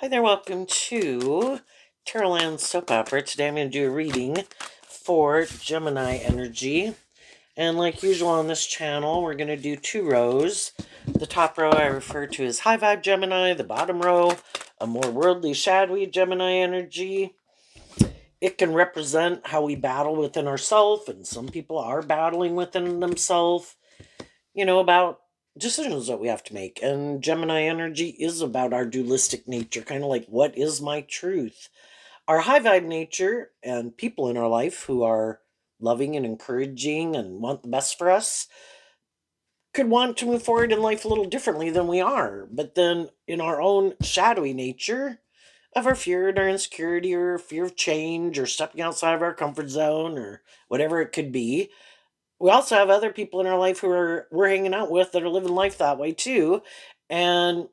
Hi there, welcome to Terraland Soap Opera. Today I'm going to do a reading for Gemini energy. And like usual on this channel, we're going to do two rows. The top row I refer to as high vibe Gemini, the bottom row, a more worldly, shadowy Gemini energy. It can represent how we battle within ourselves, and some people are battling within themselves, about decisions that we have to make. And Gemini energy is about our dualistic nature, kind of like what is my truth? Our high vibe nature and people in our life who are loving and encouraging and want the best for us could want to move forward in life a little differently than we are. But then in our own shadowy nature of our fear and our insecurity or fear of change or stepping outside of our comfort zone or whatever it could be, we also have other people in our life who we're hanging out with that are living life that way too. And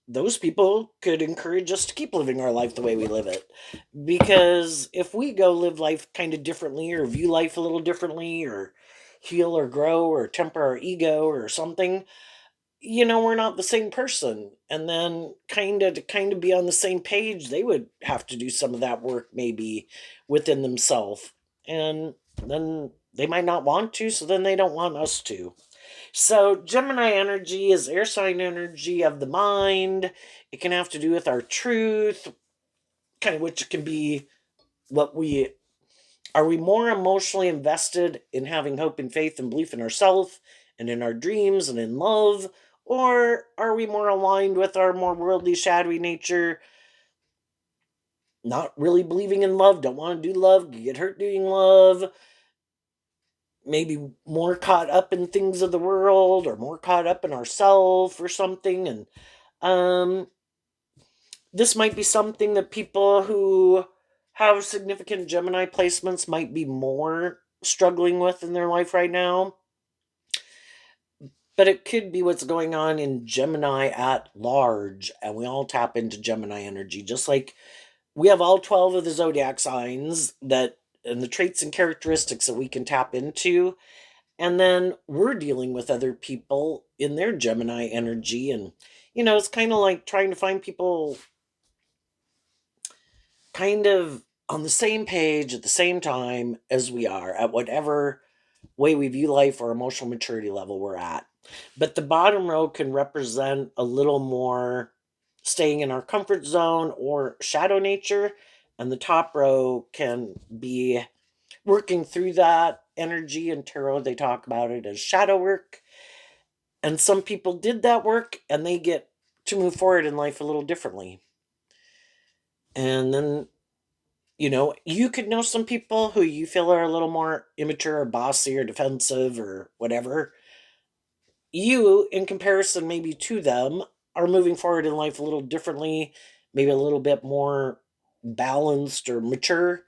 those people could encourage us to keep living our life the way we live it. Because if we go live life kind of differently or view life a little differently or heal or grow or temper our ego or something, we're not the same person. And then to kind of be on the same page, they would have to do some of that work maybe within themselves. And then they might not want to, so then they don't want us to. So Gemini energy is air sign energy of the mind. It can have to do with our truth, kind of, which can be what we are. We more emotionally invested in having hope and faith and belief in ourselves and in our dreams and in love, or are we more aligned with our more worldly, shadowy nature, not really believing in love, don't want to do love, get hurt doing love, maybe more caught up in things of the world or more caught up in ourselves or something? And um this might be something that people who have significant Gemini placements might be more struggling with in their life right now. But it could be what's going on in Gemini at large, and we all tap into Gemini energy, just like we have all 12 of the zodiac signs that and the traits and characteristics that we can tap into. And then we're dealing with other people in their Gemini energy. And, it's kind of like trying to find people kind of on the same page at the same time as we are at whatever way we view life or emotional maturity level we're at. But the bottom row can represent a little more staying in our comfort zone or shadow nature. And the top row can be working through that energy. In tarot, they talk about it as shadow work. And some people did that work and they get to move forward in life a little differently. And then, you could know some people who you feel are a little more immature or bossy or defensive or whatever. You, in comparison maybe to them, are moving forward in life a little differently, maybe a little bit more balanced or mature.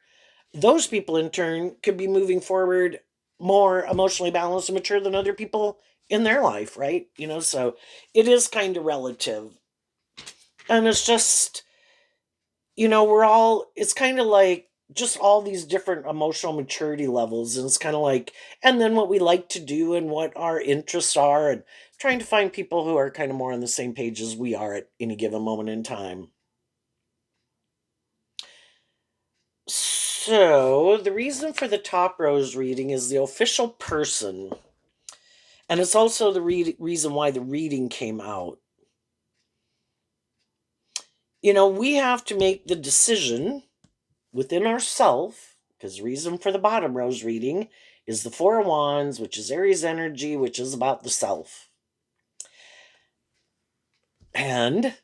Those people, in turn, could be moving forward more emotionally balanced and mature than other people in their life, right? So it is kind of relative. And it's just, it's kind of like just all these different emotional maturity levels. And it's kind of like, and then what we like to do and what our interests are, and trying to find people who are kind of more on the same page as we are at any given moment in time. So, the reason for the top rose reading is the official person. And it's also the reason why the reading came out. We have to make the decision within ourself, because the reason for the bottom rose reading is the Four of Wands, which is Aries energy, which is about the self. And,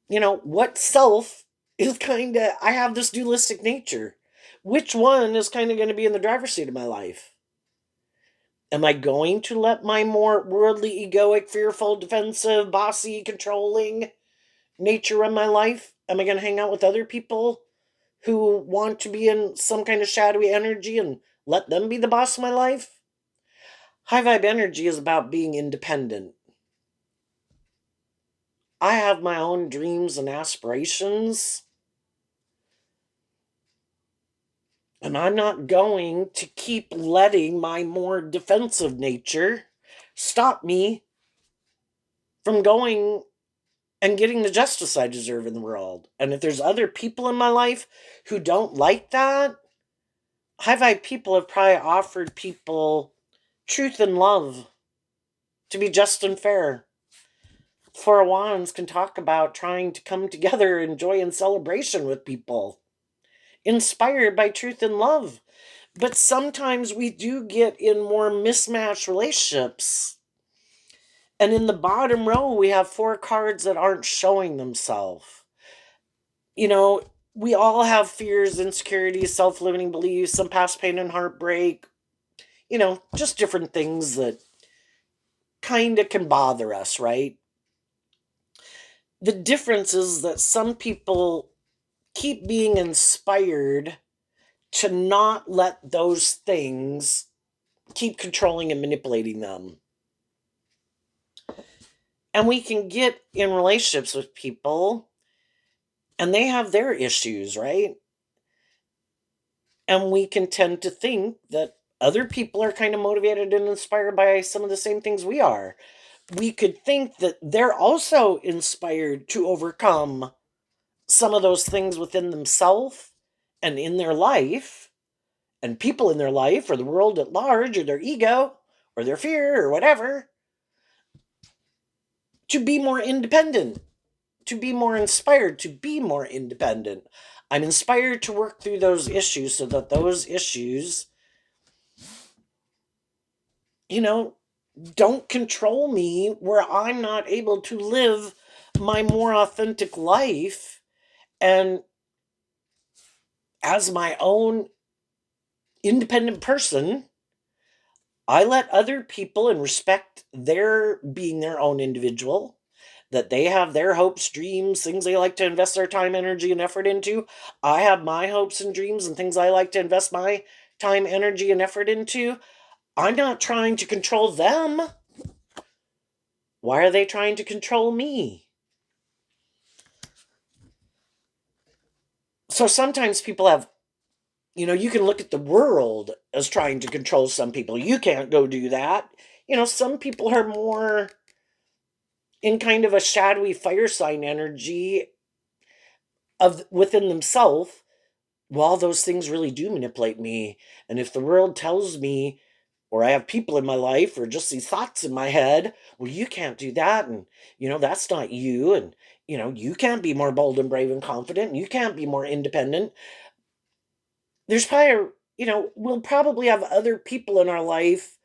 what self is I have this dualistic nature. Which one is kind of going to be in the driver's seat of my life? Am I going to let my more worldly, egoic, fearful, defensive, bossy, controlling nature run my life? Am I going to hang out with other people who want to be in some kind of shadowy energy and let them be the boss of my life? High vibe energy is about being independent. I have my own dreams and aspirations, and I'm not going to keep letting my more defensive nature stop me from going and getting the justice I deserve in the world. And if there's other people in my life who don't like that, high vibe people have probably offered people truth and love to be just and fair. Four of Wands can talk about trying to come together in joy and celebration with people, inspired by truth and love. But sometimes we do get in more mismatched relationships. And in the bottom row, we have four cards that aren't showing themselves. You know, we all have fears, insecurities, self limiting beliefs, some past pain and heartbreak, just different things that kind of can bother us, right? The difference is that some people keep being inspired to not let those things keep controlling and manipulating them. And we can get in relationships with people and they have their issues, right? And we can tend to think that other people are kind of motivated and inspired by some of the same things we are. We could think that they're also inspired to overcome some of those things within themselves and in their life, and people in their life, or the world at large, or their ego, or their fear, or whatever, to be more independent, to be more inspired, to be more independent. I'm inspired to work through those issues so that those issues, you know, don't control me where I'm not able to live my more authentic life. And as my own independent person, I let other people and respect their being their own individual, that they have their hopes, dreams, things they like to invest their time, energy, and effort into. I have my hopes and dreams and things I like to invest my time, energy, and effort into. I'm not trying to control them. Why are they trying to control me? So sometimes people have, you can look at the world as trying to control some people. You can't go do that. Some people are more in kind of a shadowy fire sign energy of within themselves. Well, those things really do manipulate me. And if the world tells me, or I have people in my life, or just these thoughts in my head, well, you can't do that. And, that's not you. And, you can't be more bold and brave and confident. And you can't be more independent. There's probably, we'll probably have other people in our life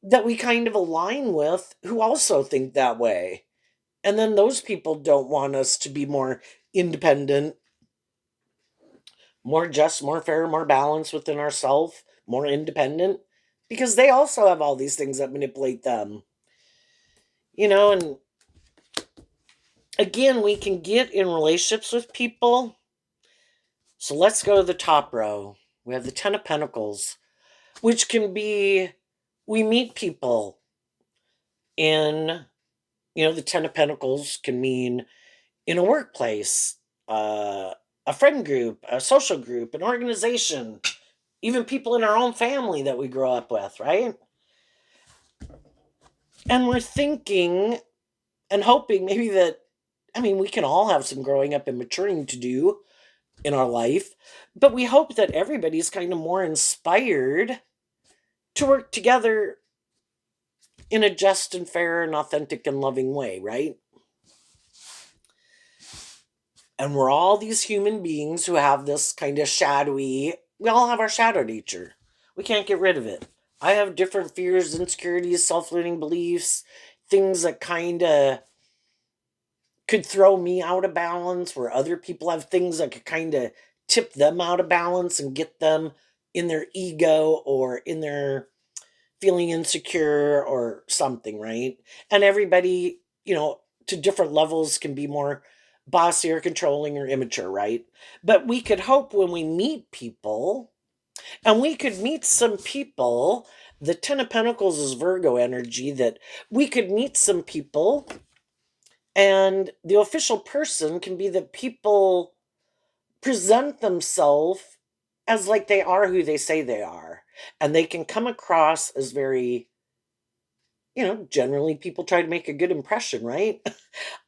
that we kind of align with who also think that way. And then those people don't want us to be more independent, more just, more fair, more balanced within ourselves, more independent, because they also have all these things that manipulate them. And again, we can get in relationships with people. So let's go to the top row. We have the Ten of Pentacles, which can be, we meet people in, the Ten of Pentacles can mean in a workplace, a friend group, a social group, an organization, even people in our own family that we grow up with, right? And we're thinking and hoping maybe that, we can all have some growing up and maturing to do in our life, but we hope that everybody's kind of more inspired to work together in a just and fair and authentic and loving way, right? And we're all these human beings who have this kind of shadowy, we all have our shadow nature. We can't get rid of it. I have different fears, insecurities, self-limiting beliefs, things that kind of could throw me out of balance, where other people have things that could kind of tip them out of balance and get them in their ego or in their feeling insecure or something, right? And everybody, to different levels can be more bossy or controlling or immature, right? But we could hope when we meet people, and we could meet some people, the Ten of Pentacles is Virgo energy, that we could meet some people, and the official person can be that people present themselves as like they are who they say they are. And they can come across as very generally people try to make a good impression, right?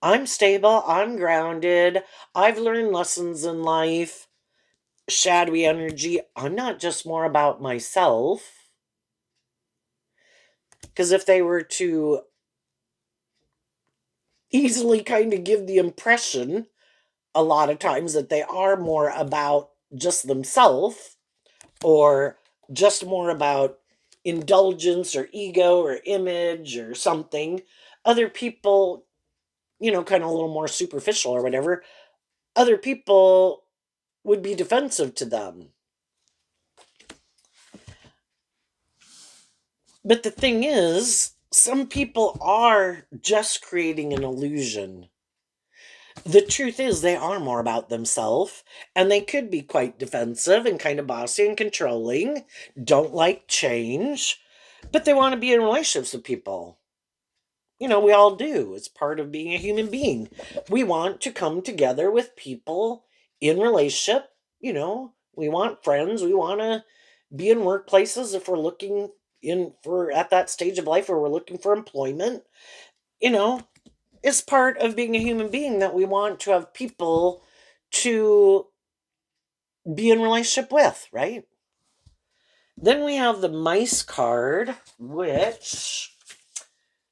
I'm stable, I'm grounded, I've learned lessons in life. Shadowy energy, I'm not just more about myself. Because if they were to easily kind of give the impression a lot of times that they are more about just themselves, or just more about indulgence or ego or image or something, other people, kind of a little more superficial or whatever, other people would be defensive to them. But the thing is, some people are just creating an illusion. The truth is, they are more about themselves, and they could be quite defensive and kind of bossy and controlling, don't like change, but they want to be in relationships with people. We all do. It's part of being a human being. We want to come together with people in relationship. We want friends. We want to be in workplaces if we're looking in for at that stage of life where we're looking for employment. You know, it's part of being a human being that we want to have people to be in relationship with, right? Then we have the mice card, which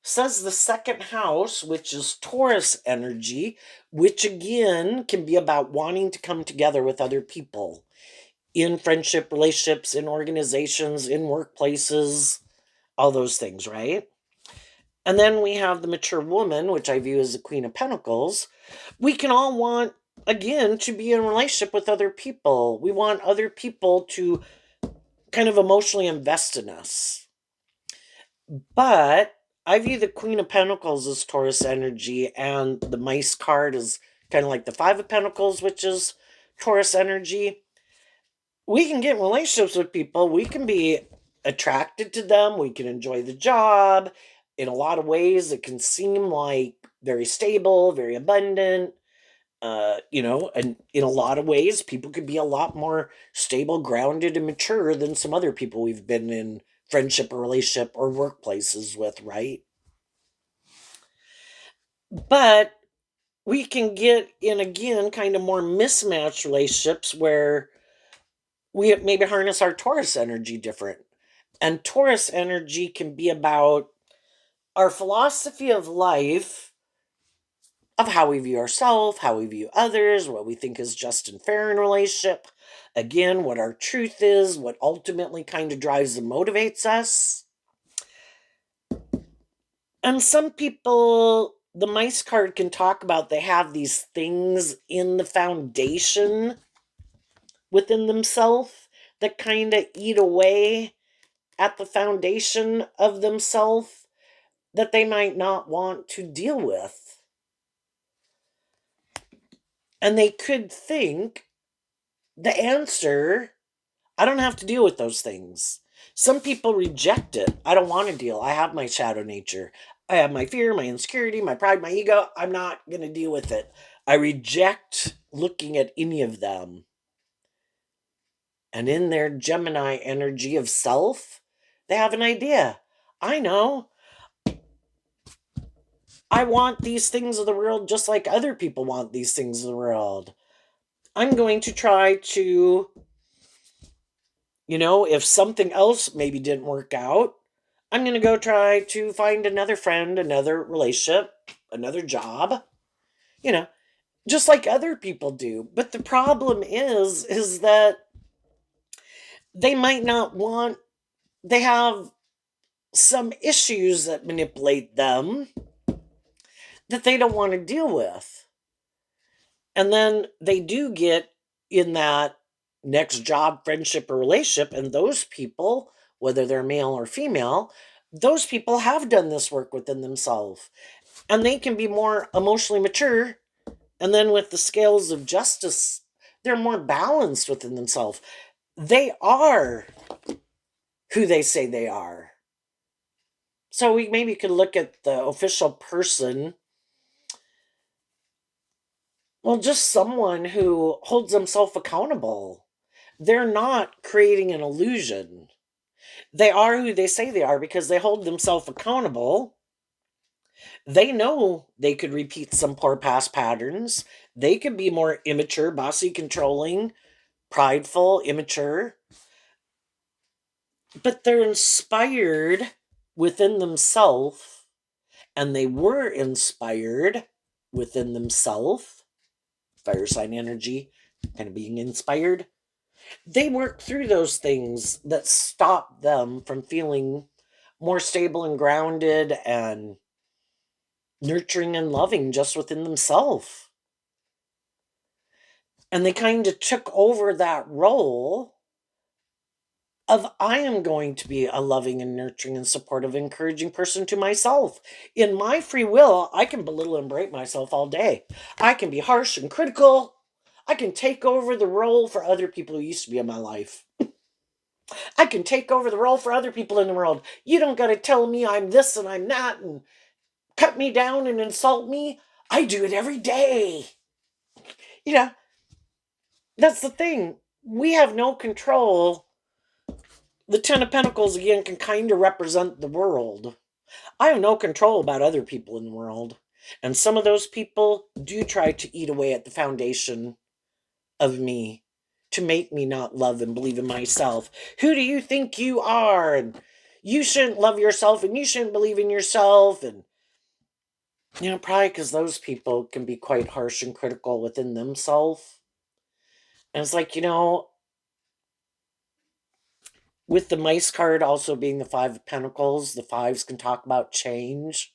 says the second house, which is Taurus energy, which again can be about wanting to come together with other people in friendship, relationships, in organizations, in workplaces, all those things, right? And then we have the mature woman, which I view as the Queen of Pentacles. We can all want, again, to be in a relationship with other people. We want other people to kind of emotionally invest in us. But I view the Queen of Pentacles as Taurus energy, and the mice card is kind of like the Five of Pentacles, which is Taurus energy. We can get in relationships with people. We can be attracted to them. We can enjoy the job. In a lot of ways, it can seem like very stable, very abundant. And in a lot of ways, people could be a lot more stable, grounded, and mature than some other people we've been in friendship or relationship or workplaces with, right? But we can get in again kind of more mismatched relationships where we maybe harness our Taurus energy different. And Taurus energy can be about our philosophy of life, of how we view ourselves, how we view others, what we think is just and fair in relationship. Again, what our truth is, what ultimately kind of drives and motivates us. And some people, the mice card can talk about they have these things in the foundation within themselves that kind of eat away at the foundation of themselves that they might not want to deal with. And they could think the answer, I don't have to deal with those things. Some people reject it. I don't want to deal. I have my shadow nature. I have my fear, my insecurity, my pride, my ego. I'm not going to deal with it. I reject looking at any of them. And in their Gemini energy of self, they have an idea. I know. I want these things of the world just like other people want these things of the world. I'm going to try to, if something else maybe didn't work out, I'm going to go try to find another friend, another relationship, another job, you know, just like other people do. But the problem is that they might not want, they have some issues that manipulate them that they don't want to deal with. And then they do get in that next job, friendship, or relationship, and those people, whether they're male or female, those people have done this work within themselves. And they can be more emotionally mature. And then with the scales of justice, they're more balanced within themselves. They are who they say they are. So we maybe could look at the official person. Well, just someone who holds themselves accountable. They're not creating an illusion. They are who they say they are because they hold themselves accountable. They know they could repeat some poor past patterns. They could be more immature, bossy, controlling, prideful, immature, but they're inspired within themselves, and they were inspired within themselves. Fire sign energy, kind of being inspired. They work through those things that stop them from feeling more stable and grounded and nurturing and loving just within themselves. And they kind of took over that role of I am going to be a loving and nurturing and supportive, encouraging person to myself. In my free will, I can belittle and berate myself all day. I can be harsh and critical. I can take over the role for other people who used to be in my life. I can take over the role for other people in the world. You don't got to tell me I'm this and I'm that and cut me down and insult me. I do it every day. You know, that's the thing. We have no control. The Ten of Pentacles, again, can kind of represent the world. I have no control about other people in the world. And some of those people do try to eat away at the foundation of me to make me not love and believe in myself. Who do you think you are? And you shouldn't love yourself and you shouldn't believe in yourself. And, probably because those people can be quite harsh and critical within themselves. And it's like, with the mice card also being the Five of Pentacles, the fives can talk about change.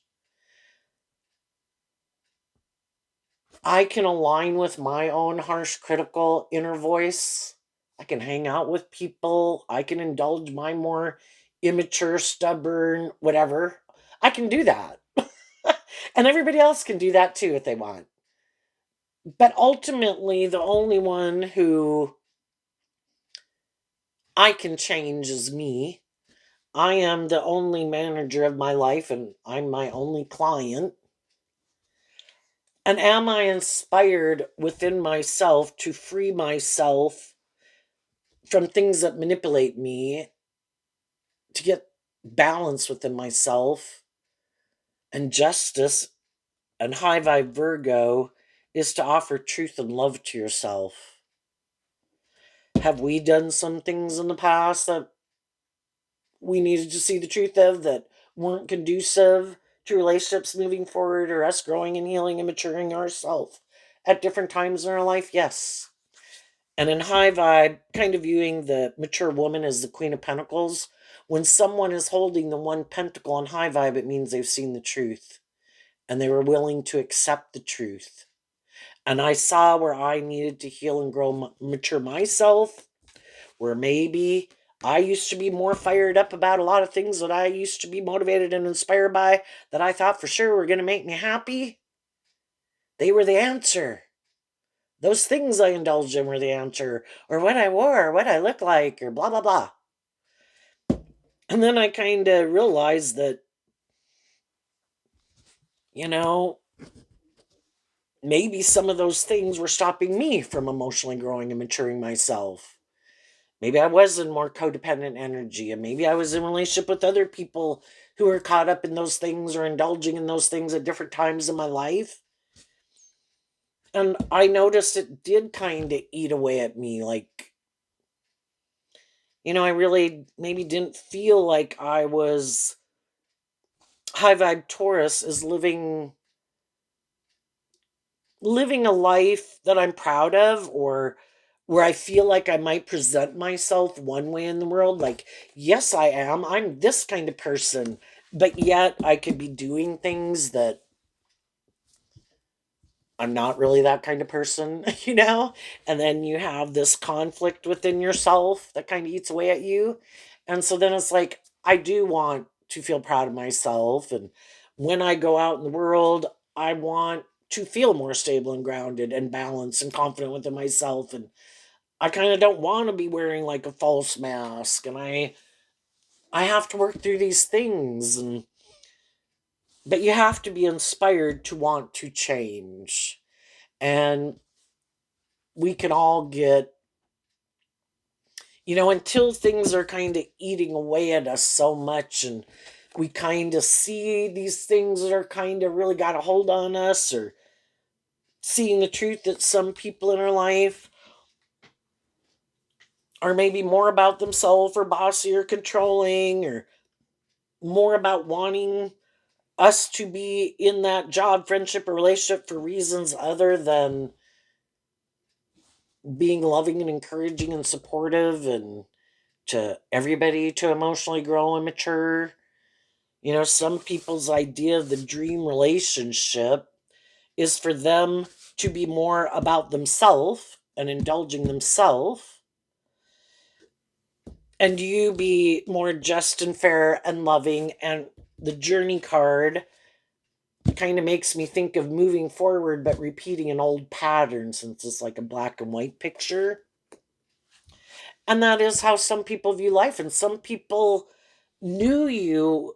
I can align with my own harsh, critical inner voice. I can hang out with people. I can indulge my more immature, stubborn, whatever. I can do that. And everybody else can do that too if they want. But ultimately, the only one who I can change is me. I am the only manager of my life and I'm my only client. And am I inspired within myself to free myself from things that manipulate me to get balance within myself and justice? And high vibe Virgo is to offer truth and love to yourself. Have we done some things in the past that we needed to see the truth of that weren't conducive to relationships moving forward or us growing and healing and maturing ourselves at different times in our life? Yes. And in high vibe, kind of viewing the mature woman as the Queen of Pentacles, when someone is holding the one pentacle on high vibe, it means they've seen the truth and they were willing to accept the truth. And I saw where I needed to heal and grow, mature myself, where maybe I used to be more fired up about a lot of things that I used to be motivated and inspired by that I thought for sure were going to make me happy. They were the answer. Those things I indulged in were the answer, or what I wore, or what I look like, or blah, blah, blah. And then I kind of realized that, you know, maybe some of those things were stopping me from emotionally growing and maturing myself. Maybe I was in more codependent energy, and maybe I was in relationship with other people who were caught up in those things or indulging in those things at different times in my life. And I noticed it did kind of eat away at me. Like, I really maybe didn't feel like I was high vibe Taurus is living a life that I'm proud of, or where I feel like I might present myself one way in the world. Like, yes, I am. I'm this kind of person, but yet I could be doing things that I'm not really that kind of person, And then you have this conflict within yourself that kind of eats away at you. And so then it's like, I do want to feel proud of myself. And when I go out in the world, I want to feel more stable and grounded and balanced and confident within myself. And I kind of don't want to be wearing like a false mask. And I have to work through these things. But you have to be inspired to want to change. And we can all get Until things are kind of eating away at us so much and we kind of see these things that are kind of really got a hold on us, or seeing the truth that some people in our life are maybe more about themselves or bossy or controlling, or more about wanting us to be in that job, friendship, or relationship for reasons other than being loving and encouraging and supportive and to everybody to emotionally grow and mature. Some people's idea of the dream relationship is for them to be more about themselves and indulging themselves, and you be more just and fair and loving. And the journey card kind of makes me think of moving forward but repeating an old pattern, since it's like a black and white picture. And that is how some people view life. And some people knew you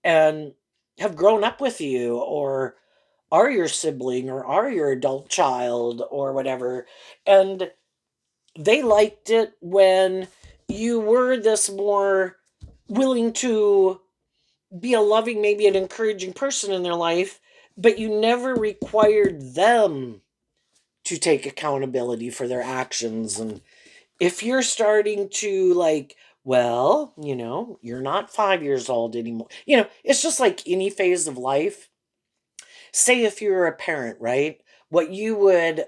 and have grown up with you, or are your sibling, or are your adult child, or whatever. And they liked it when you were this more willing to be a loving, maybe an encouraging person in their life, but you never required them to take accountability for their actions. And if you're starting to, like, well, you're not 5 years old anymore. It's just like any phase of life. Say if you're a parent, right? What you would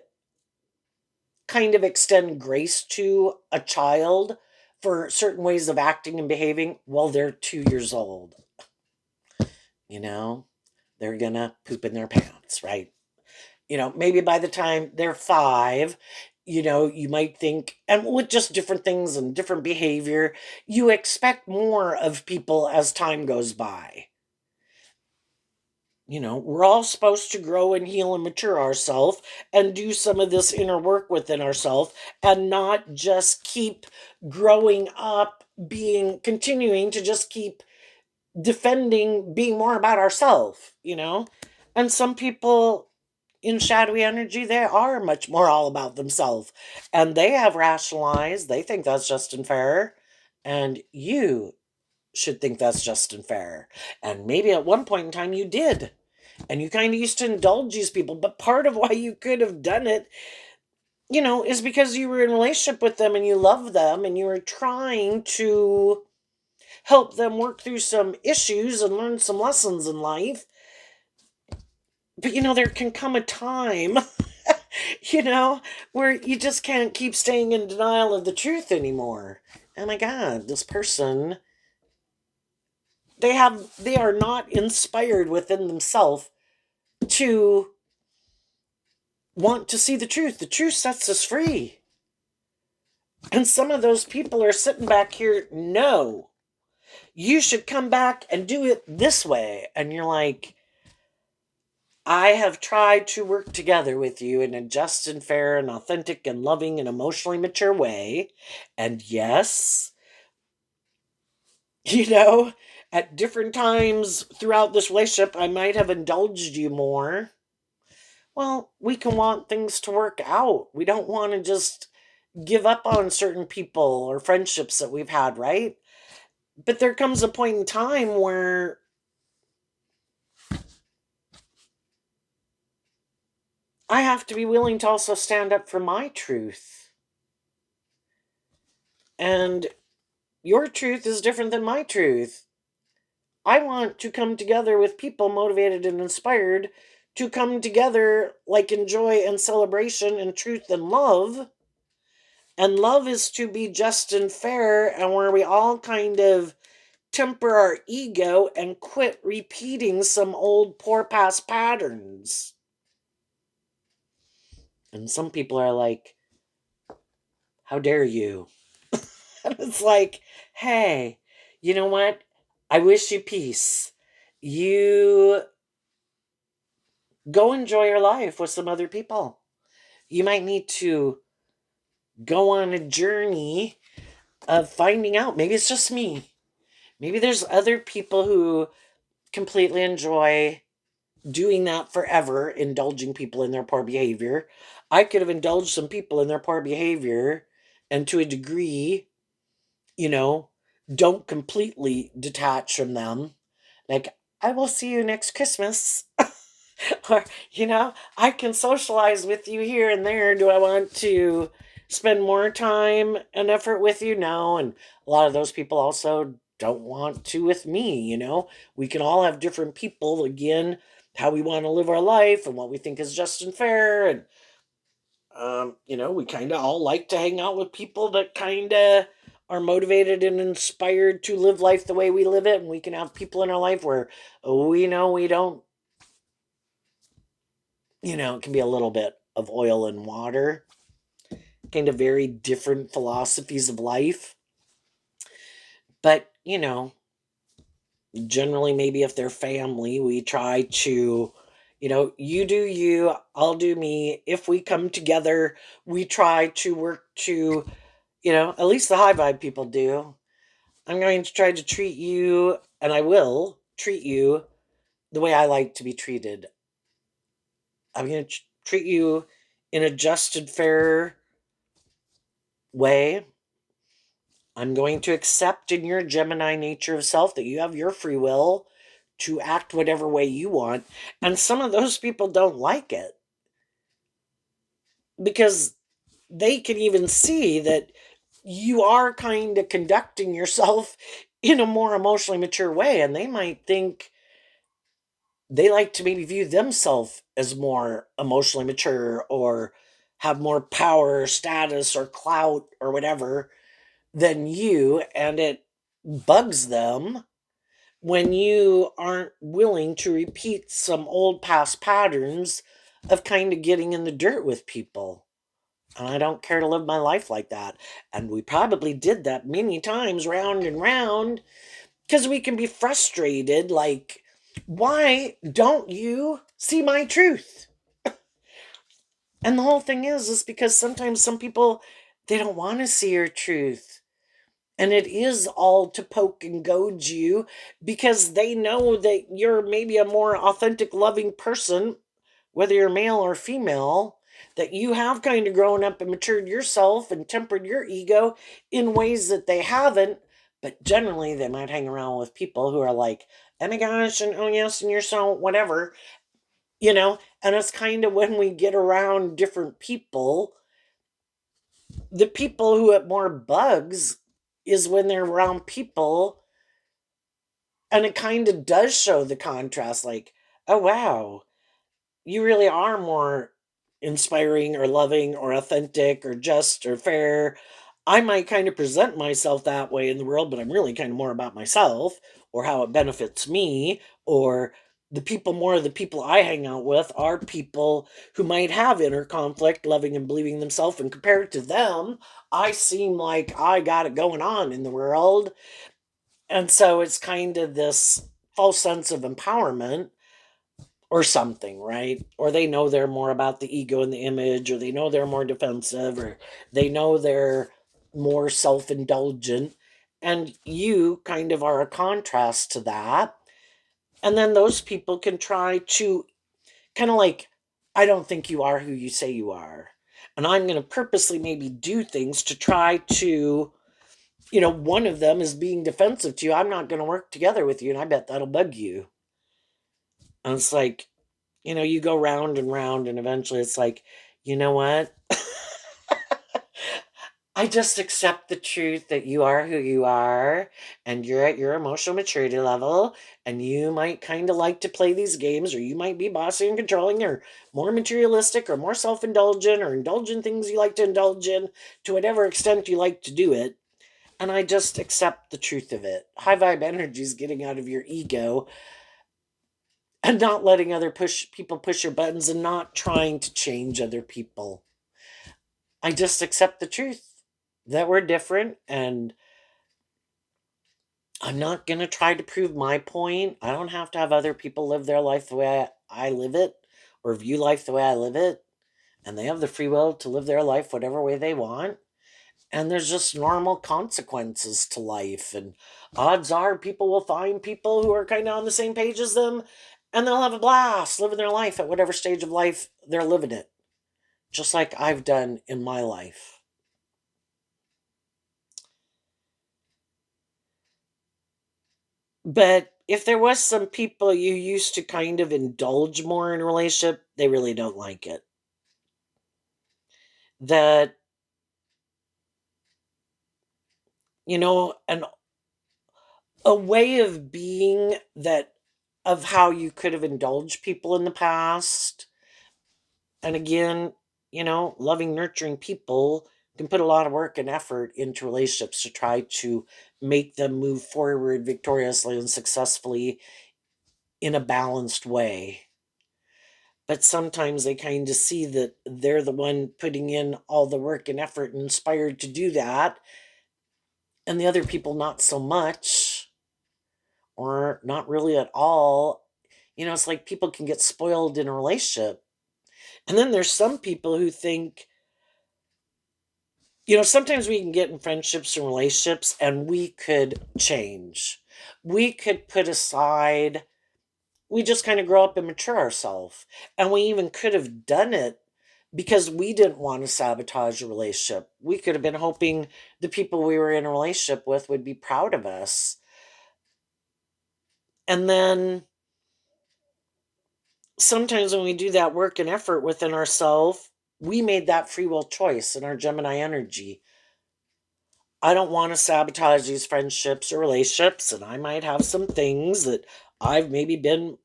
kind of extend grace to a child for certain ways of acting and behaving while they're 2 years old. They're gonna poop in their pants, right? Maybe by the time they're five, you might think, and with just different things and different behavior, you expect more of people as time goes by. We're all supposed to grow and heal and mature ourselves and do some of this inner work within ourselves, and not just keep growing up, continuing to just keep defending being more about ourselves. And some people in shadowy energy, they are much more all about themselves, and they have rationalized, they think that's just and fair, and you should think that's just and fair. And maybe at one point in time you did, and you kind of used to indulge these people, but part of why you could have done it, is because you were in a relationship with them and you love them and you were trying to help them work through some issues and learn some lessons in life. But there can come a time, where you just can't keep staying in denial of the truth anymore. Oh my God, this person, they are not inspired within themselves to want to see the truth. The truth sets us free. And some of those people are sitting back here, no, you should come back and do it this way. And you're like, I have tried to work together with you in a just and fair and authentic and loving and emotionally mature way. And yes, you know, at different times throughout this relationship, I might have indulged you more. Well, we can want things to work out. We don't want to just give up on certain people or friendships that we've had, right? But there comes a point in time where I have to be willing to also stand up for my truth. And your truth is different than my truth. I want to come together with people motivated and inspired to come together like in joy and celebration and truth and love. And love is to be just and fair, and where we all kind of temper our ego and quit repeating some old poor past patterns. And some people are like, how dare you? And it's like, hey, you know what? I wish you peace. You go enjoy your life with some other people. You might need to go on a journey of finding out. Maybe it's just me. Maybe there's other people who completely enjoy doing that forever, indulging people in their poor behavior. I could have indulged some people in their poor behavior, and to a degree, you know, don't completely detach from them. Like, I will see you next Christmas. Or, I can socialize with you here and there. Do I want to spend more time and effort with you? No. And a lot of those people also don't want to with me. We can all have different people, again, how we want to live our life and what we think is just and fair. And, we kind of all like to hang out with people that kind of are motivated and inspired to live life the way we live it. And we can have people in our life where we know we don't, it can be a little bit of oil and water, kind of very different philosophies of life. But, generally, maybe if they're family, we try to, you do you, I'll do me. If we come together, we try to work to, at least the high vibe people do. I'm going to try to treat you, and I will treat you the way I like to be treated. I'm going to treat you in a just and fair way. I'm going to accept in your Gemini nature of self that you have your free will to act whatever way you want. And some of those people don't like it because they can even see that you are kind of conducting yourself in a more emotionally mature way. And they might think they like to maybe view themselves as more emotionally mature or have more power, status, or clout or whatever than you. And it bugs them when you aren't willing to repeat some old past patterns of kind of getting in the dirt with people. And I don't care to live my life like that. And we probably did that many times, round and round, because we can be frustrated. Like, why don't you see my truth? And the whole thing is because sometimes some people, they don't want to see your truth. And it is all to poke and goad you because they know that you're maybe a more authentic, loving person, whether you're male or female, that you have kind of grown up and matured yourself and tempered your ego in ways that they haven't. But generally, they might hang around with people who are like, oh my gosh, and oh yes, and you're so whatever. And it's kind of when we get around different people, the people who have more bugs is when they're around people, and it kind of does show the contrast, like, oh wow, you really are more inspiring or loving or authentic or just or fair. I might kind of present myself that way in the world, but I'm really kind of more about myself or how it benefits me. Or the people I hang out with are people who might have inner conflict, loving and believing themselves. And compared to them, I seem like I got it going on in the world. And so it's kind of this false sense of empowerment or something, right? Or they know they're more about the ego and the image, or they know they're more defensive, or they know they're more self indulgent. And you kind of are a contrast to that. And then those people can try to kind of like, I don't think you are who you say you are. And I'm going to purposely maybe do things to try to, one of them is being defensive to you. I'm not going to work together with you. And I bet that'll bug you. And it's like, you go round and round, and eventually it's like, you know what? I just accept the truth that you are who you are, and you're at your emotional maturity level, and you might kind of like to play these games, or you might be bossy and controlling, or more materialistic, or more self indulgent, or indulge in things you like to indulge in to whatever extent you like to do it. And I just accept the truth of it. High vibe energy is getting out of your ego and not letting other people push your buttons and not trying to change other people. I just accept the truth that we're different, and I'm not going to try to prove my point. I don't have to have other people live their life the way I live it or view life the way I live it. And they have the free will to live their life whatever way they want. And there's just normal consequences to life. And odds are people will find people who are kind of on the same page as them, and they'll have a blast living their life at whatever stage of life they're living it, just like I've done in my life. But if there was some people you used to kind of indulge more in a relationship, they really don't like it. That, a way of being that of how you could have indulged people in the past. And again, loving, nurturing people can put a lot of work and effort into relationships to try to make them move forward victoriously and successfully in a balanced way. But sometimes they kind of see that they're the one putting in all the work and effort and inspired to do that, and the other people not so much, or not really at all. It's like people can get spoiled in a relationship. And then there's some people who think, sometimes we can get in friendships and relationships and we could change. We could put aside, we just kind of grow up and mature ourselves. And we even could have done it because we didn't want to sabotage a relationship. We could have been hoping the people we were in a relationship with would be proud of us. And then sometimes when we do that work and effort within ourselves, we made that free will choice in our Gemini energy. I don't want to sabotage these friendships or relationships, and I might have some things that I've maybe been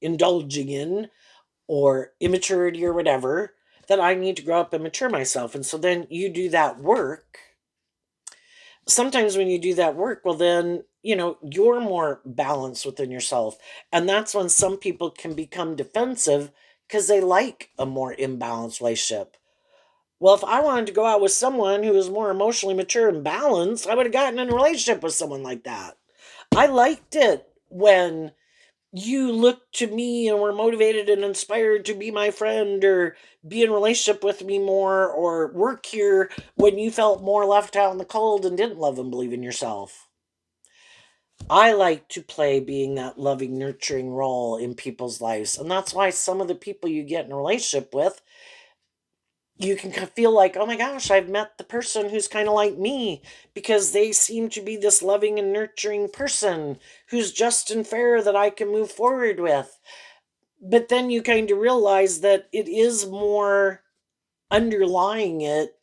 indulging in, or immaturity or whatever, that I need to grow up and mature myself. And so then you do that work. Sometimes when you do that work, well, then, you're more balanced within yourself. And that's when some people can become defensive because they like a more imbalanced relationship. Well, if I wanted to go out with someone who was more emotionally mature and balanced, I would have gotten in a relationship with someone like that. I liked it when you looked to me and were motivated and inspired to be my friend, or be in relationship with me more, or work here when you felt more left out in the cold and didn't love and believe in yourself. I like to play being that loving, nurturing role in people's lives. And that's why some of the people you get in a relationship with, you can feel like, oh my gosh, I've met the person who's kind of like me, because they seem to be this loving and nurturing person who's just and fair that I can move forward with. But then you kind of realize that it is more underlying it,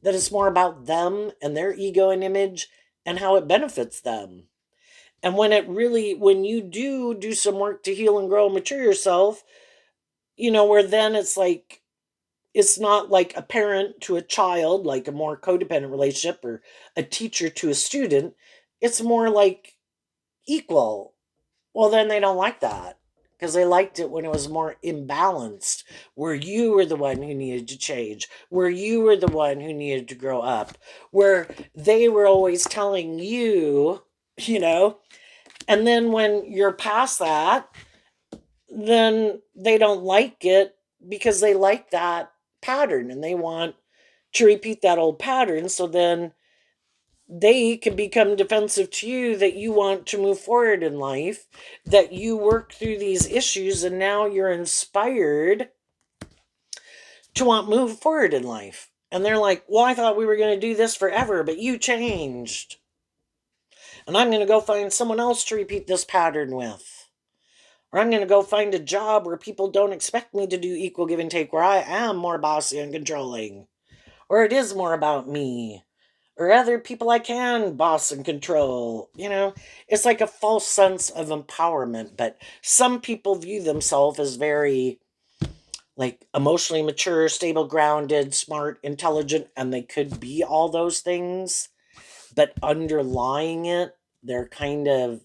that it's more about them and their ego and image and how it benefits them. And when you do some work to heal and grow and mature yourself, where then it's not like a parent to a child, like a more codependent relationship, or a teacher to a student. It's more like equal. Well, then they don't like that, because they liked it when it was more imbalanced, where you were the one who needed to change, where you were the one who needed to grow up, where they were always telling you, you know, and then when you're past that, then they don't like it because they like that pattern and they want to repeat that old pattern. So then they can become defensive to you, that you want to move forward in life, that you work through these issues, and now you're inspired to want to move forward in life. And they're like, well, I thought we were going to do this forever, but you changed. And I'm going to go find someone else to repeat this pattern with. Or I'm going to go find a job where people don't expect me to do equal give and take, where I am more bossy and controlling. Or it is more about me. Or other people I can boss and control. It's like a false sense of empowerment. But some people view themselves as very, like, emotionally mature, stable, grounded, smart, intelligent, and they could be all those things. But underlying it, they're kind of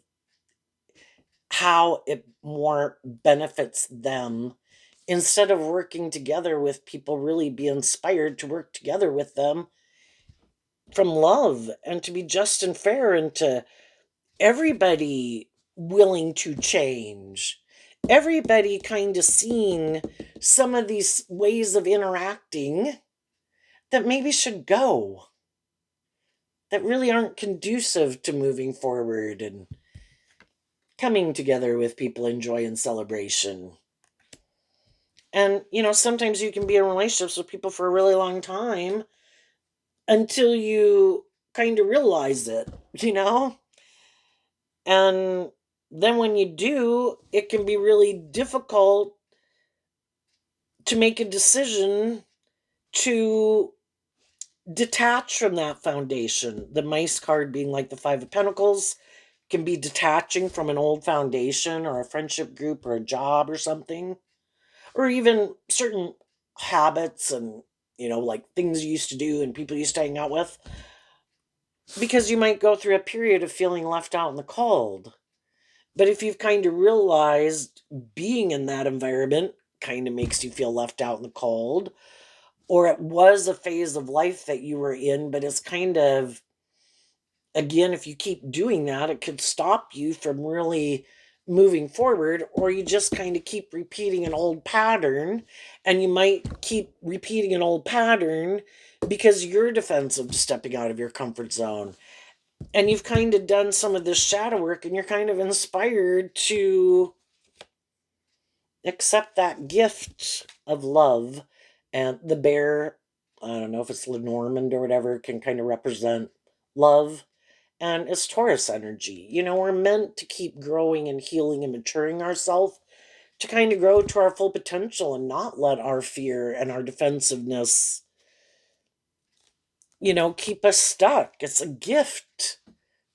how it more benefits them. Instead of working together with people, really be inspired to work together with them from love, and to be just and fair, and to everybody willing to change. Everybody kind of seeing some of these ways of interacting that maybe should go, that really aren't conducive to moving forward and coming together with people in joy and celebration. And, sometimes you can be in relationships with people for a really long time until you kind of realize it, you know? And then when you do, it can be really difficult to make a decision to detach from that foundation. The mice card being like the Five of Pentacles can be detaching from an old foundation or a friendship group or a job or something, or even certain habits and, like things you used to do and people you used to hang out with, because you might go through a period of feeling left out in the cold. But if you've kind of realized being in that environment kind of makes you feel left out in the cold, or it was a phase of life that you were in, but it's kind of, again, if you keep doing that, it could stop you from really moving forward, or you just kind of keep repeating an old pattern, and you might keep repeating an old pattern because you're defensive to stepping out of your comfort zone. And you've kind of done some of this shadow work, and you're kind of inspired to accept that gift of love. And the bear, I don't know if it's Lenormand or whatever, can kind of represent love. And it's Taurus energy. We're meant to keep growing and healing and maturing ourselves to kind of grow to our full potential and not let our fear and our defensiveness, keep us stuck. It's a gift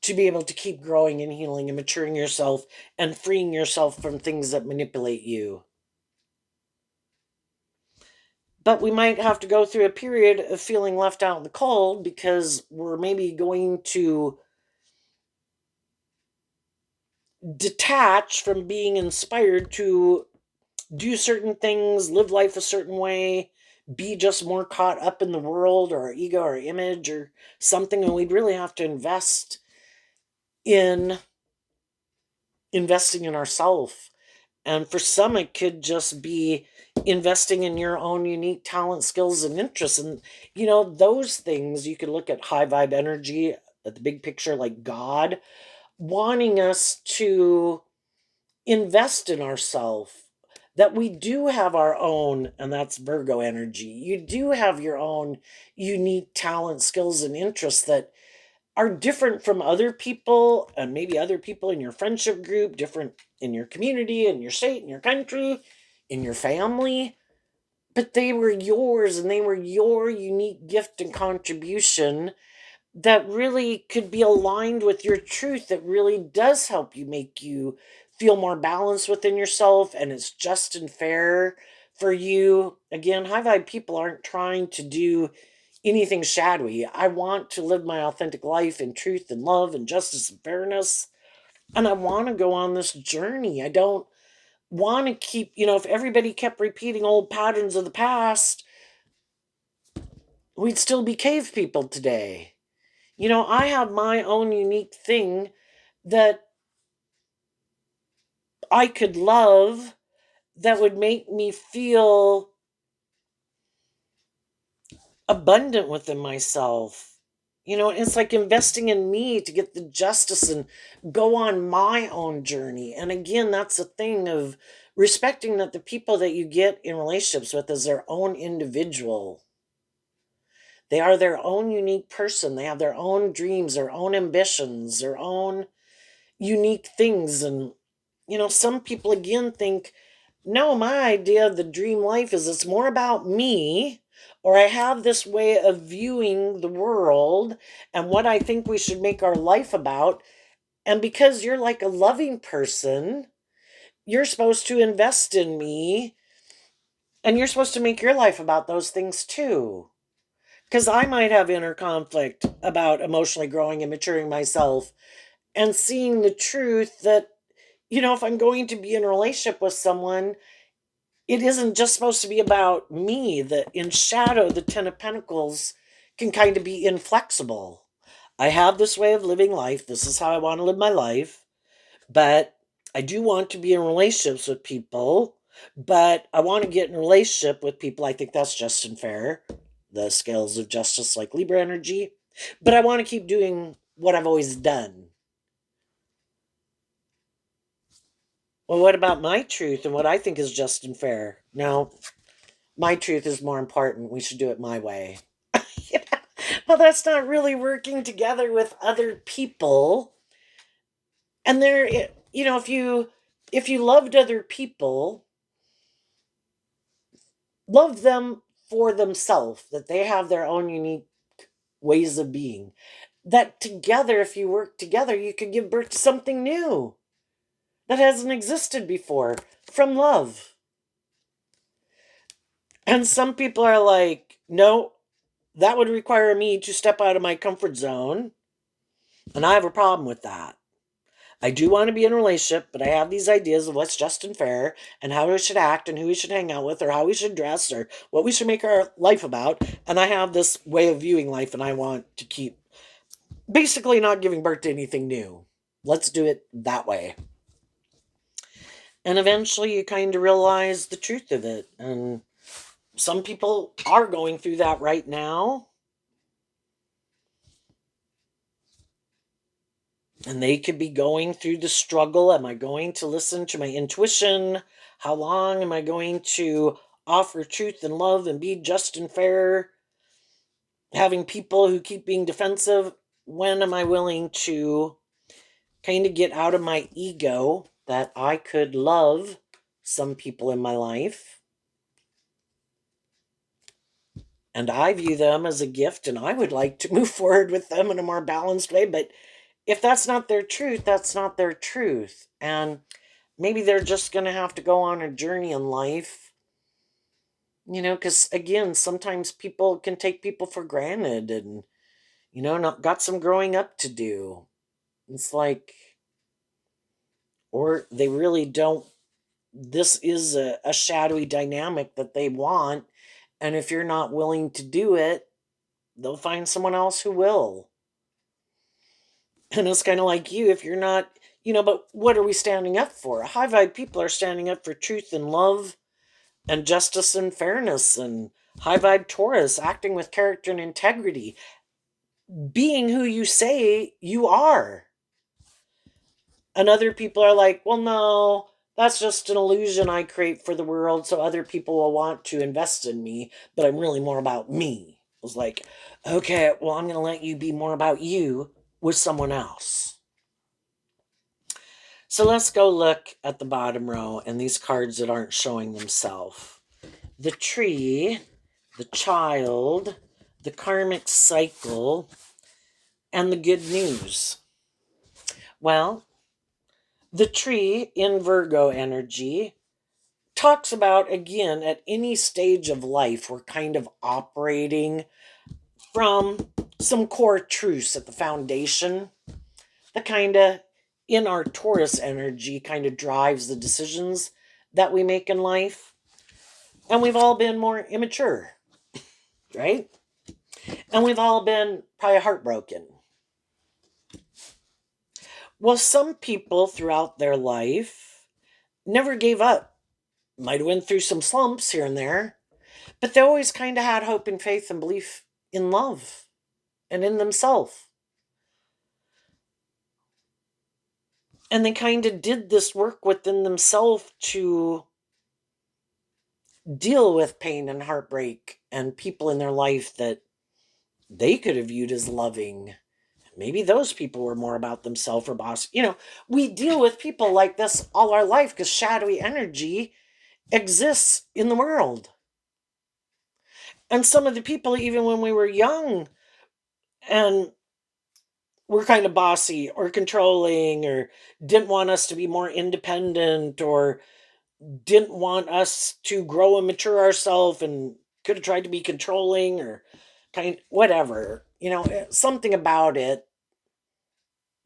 to be able to keep growing and healing and maturing yourself and freeing yourself from things that manipulate you. But we might have to go through a period of feeling left out in the cold because we're maybe going to detach from being inspired to do certain things, live life a certain way, be just more caught up in the world or our ego or image or something. And we'd really have to invest in investing in ourselves. And for some, it could just be investing in your own unique talent, skills, and interests. And, those things you can look at high vibe energy, at the big picture, like God wanting us to invest in ourselves, that we do have our own, and that's Virgo energy. You do have your own unique talent, skills, and interests that are different from other people, and maybe other people in your friendship group, different in your community, in your state, in your country, in your family. But they were yours, and they were your unique gift and contribution that really could be aligned with your truth, that really does help you, make you feel more balanced within yourself, and it's just and fair for you. Again, high vibe people aren't trying to do anything shadowy. I want to live my authentic life in truth and love and justice and fairness. And I want to go on this journey. I don't want to keep, if everybody kept repeating old patterns of the past, we'd still be cave people today. I have my own unique thing that I could love, that would make me feel abundant within myself. It's like investing in me to get the justice and go on my own journey. And again, that's the thing of respecting that the people that you get in relationships with is their own individual. They are their own unique person. They have their own dreams, their own ambitions, their own unique things. And, some people again think, no, my idea of the dream life is it's more about me, or I have this way of viewing the world and what I think we should make our life about. And because you're like a loving person, you're supposed to invest in me, and you're supposed to make your life about those things too. Because I might have inner conflict about emotionally growing and maturing myself and seeing the truth that, if I'm going to be in a relationship with someone, it isn't just supposed to be about me. That in shadow, the Ten of Pentacles can kind of be inflexible. I have this way of living life. This is how I want to live my life. But I do want to be in relationships with people. But I want to get in a relationship with people. I think that's just and fair. The scales of justice, like Libra energy. But I want to keep doing what I've always done. Well, what about my truth and what I think is just and fair? Now, my truth is more important. We should do it my way. Yeah. Well, that's not really working together with other people. And there, if you loved other people, love them for themselves, that they have their own unique ways of being. That together, if you work together, you could give birth to something new that hasn't existed before from love. And some people are like, no, that would require me to step out of my comfort zone. And I have a problem with that. I do want to be in a relationship, but I have these ideas of what's just and fair and how we should act and who we should hang out with or how we should dress or what we should make our life about. And I have this way of viewing life and I want to keep basically not giving birth to anything new. Let's do it that way. And eventually you kind of realize the truth of it. And some people are going through that right now. And they could be going through the struggle. Am I going to listen to my intuition? How long am I going to offer truth and love and be just and fair? Having people who keep being defensive. When am I willing to kind of get out of my ego that I could love some people in my life? And I view them as a gift and I would like to move forward with them in a more balanced way. But if that's not their truth, that's not their truth. And maybe they're just going to have to go on a journey in life, because again, sometimes people can take people for granted and, not got some growing up to do. It's like, or they really don't. This is a shadowy dynamic that they want. And if you're not willing to do it, they'll find someone else who will. And it's kind of like you, if you're not, but what are we standing up for? High vibe people are standing up for truth and love and justice and fairness, and high vibe Taurus acting with character and integrity, being who you say you are. And other people are like, well, no, that's just an illusion I create for the world so other people will want to invest in me, but I'm really more about me. It was like, okay, well, I'm going to let you be more about you with someone else. So let's go look at the bottom row and these cards that aren't showing themselves. The tree, the child, the karmic cycle, and the good news. Well, the tree in Virgo energy talks about, again, at any stage of life, we're kind of operating from some core truths at the foundation that kind of, in our Taurus energy, kind of drives the decisions that we make in life. And we've all been more immature, right? And we've all been probably heartbroken. Well, some people throughout their life never gave up. Might have went through some slumps here and there, but they always kind of had hope and faith and belief in love and in themselves. And they kind of did this work within themselves to deal with pain and heartbreak and people in their life that they could have viewed as loving. Maybe those people were more about themselves or boss. We deal with people like this all our life because shadowy energy exists in the world. And some of the people, even when we were young and were kind of bossy or controlling or didn't want us to be more independent or didn't want us to grow and mature ourselves and could have tried to be controlling or kind whatever, something about it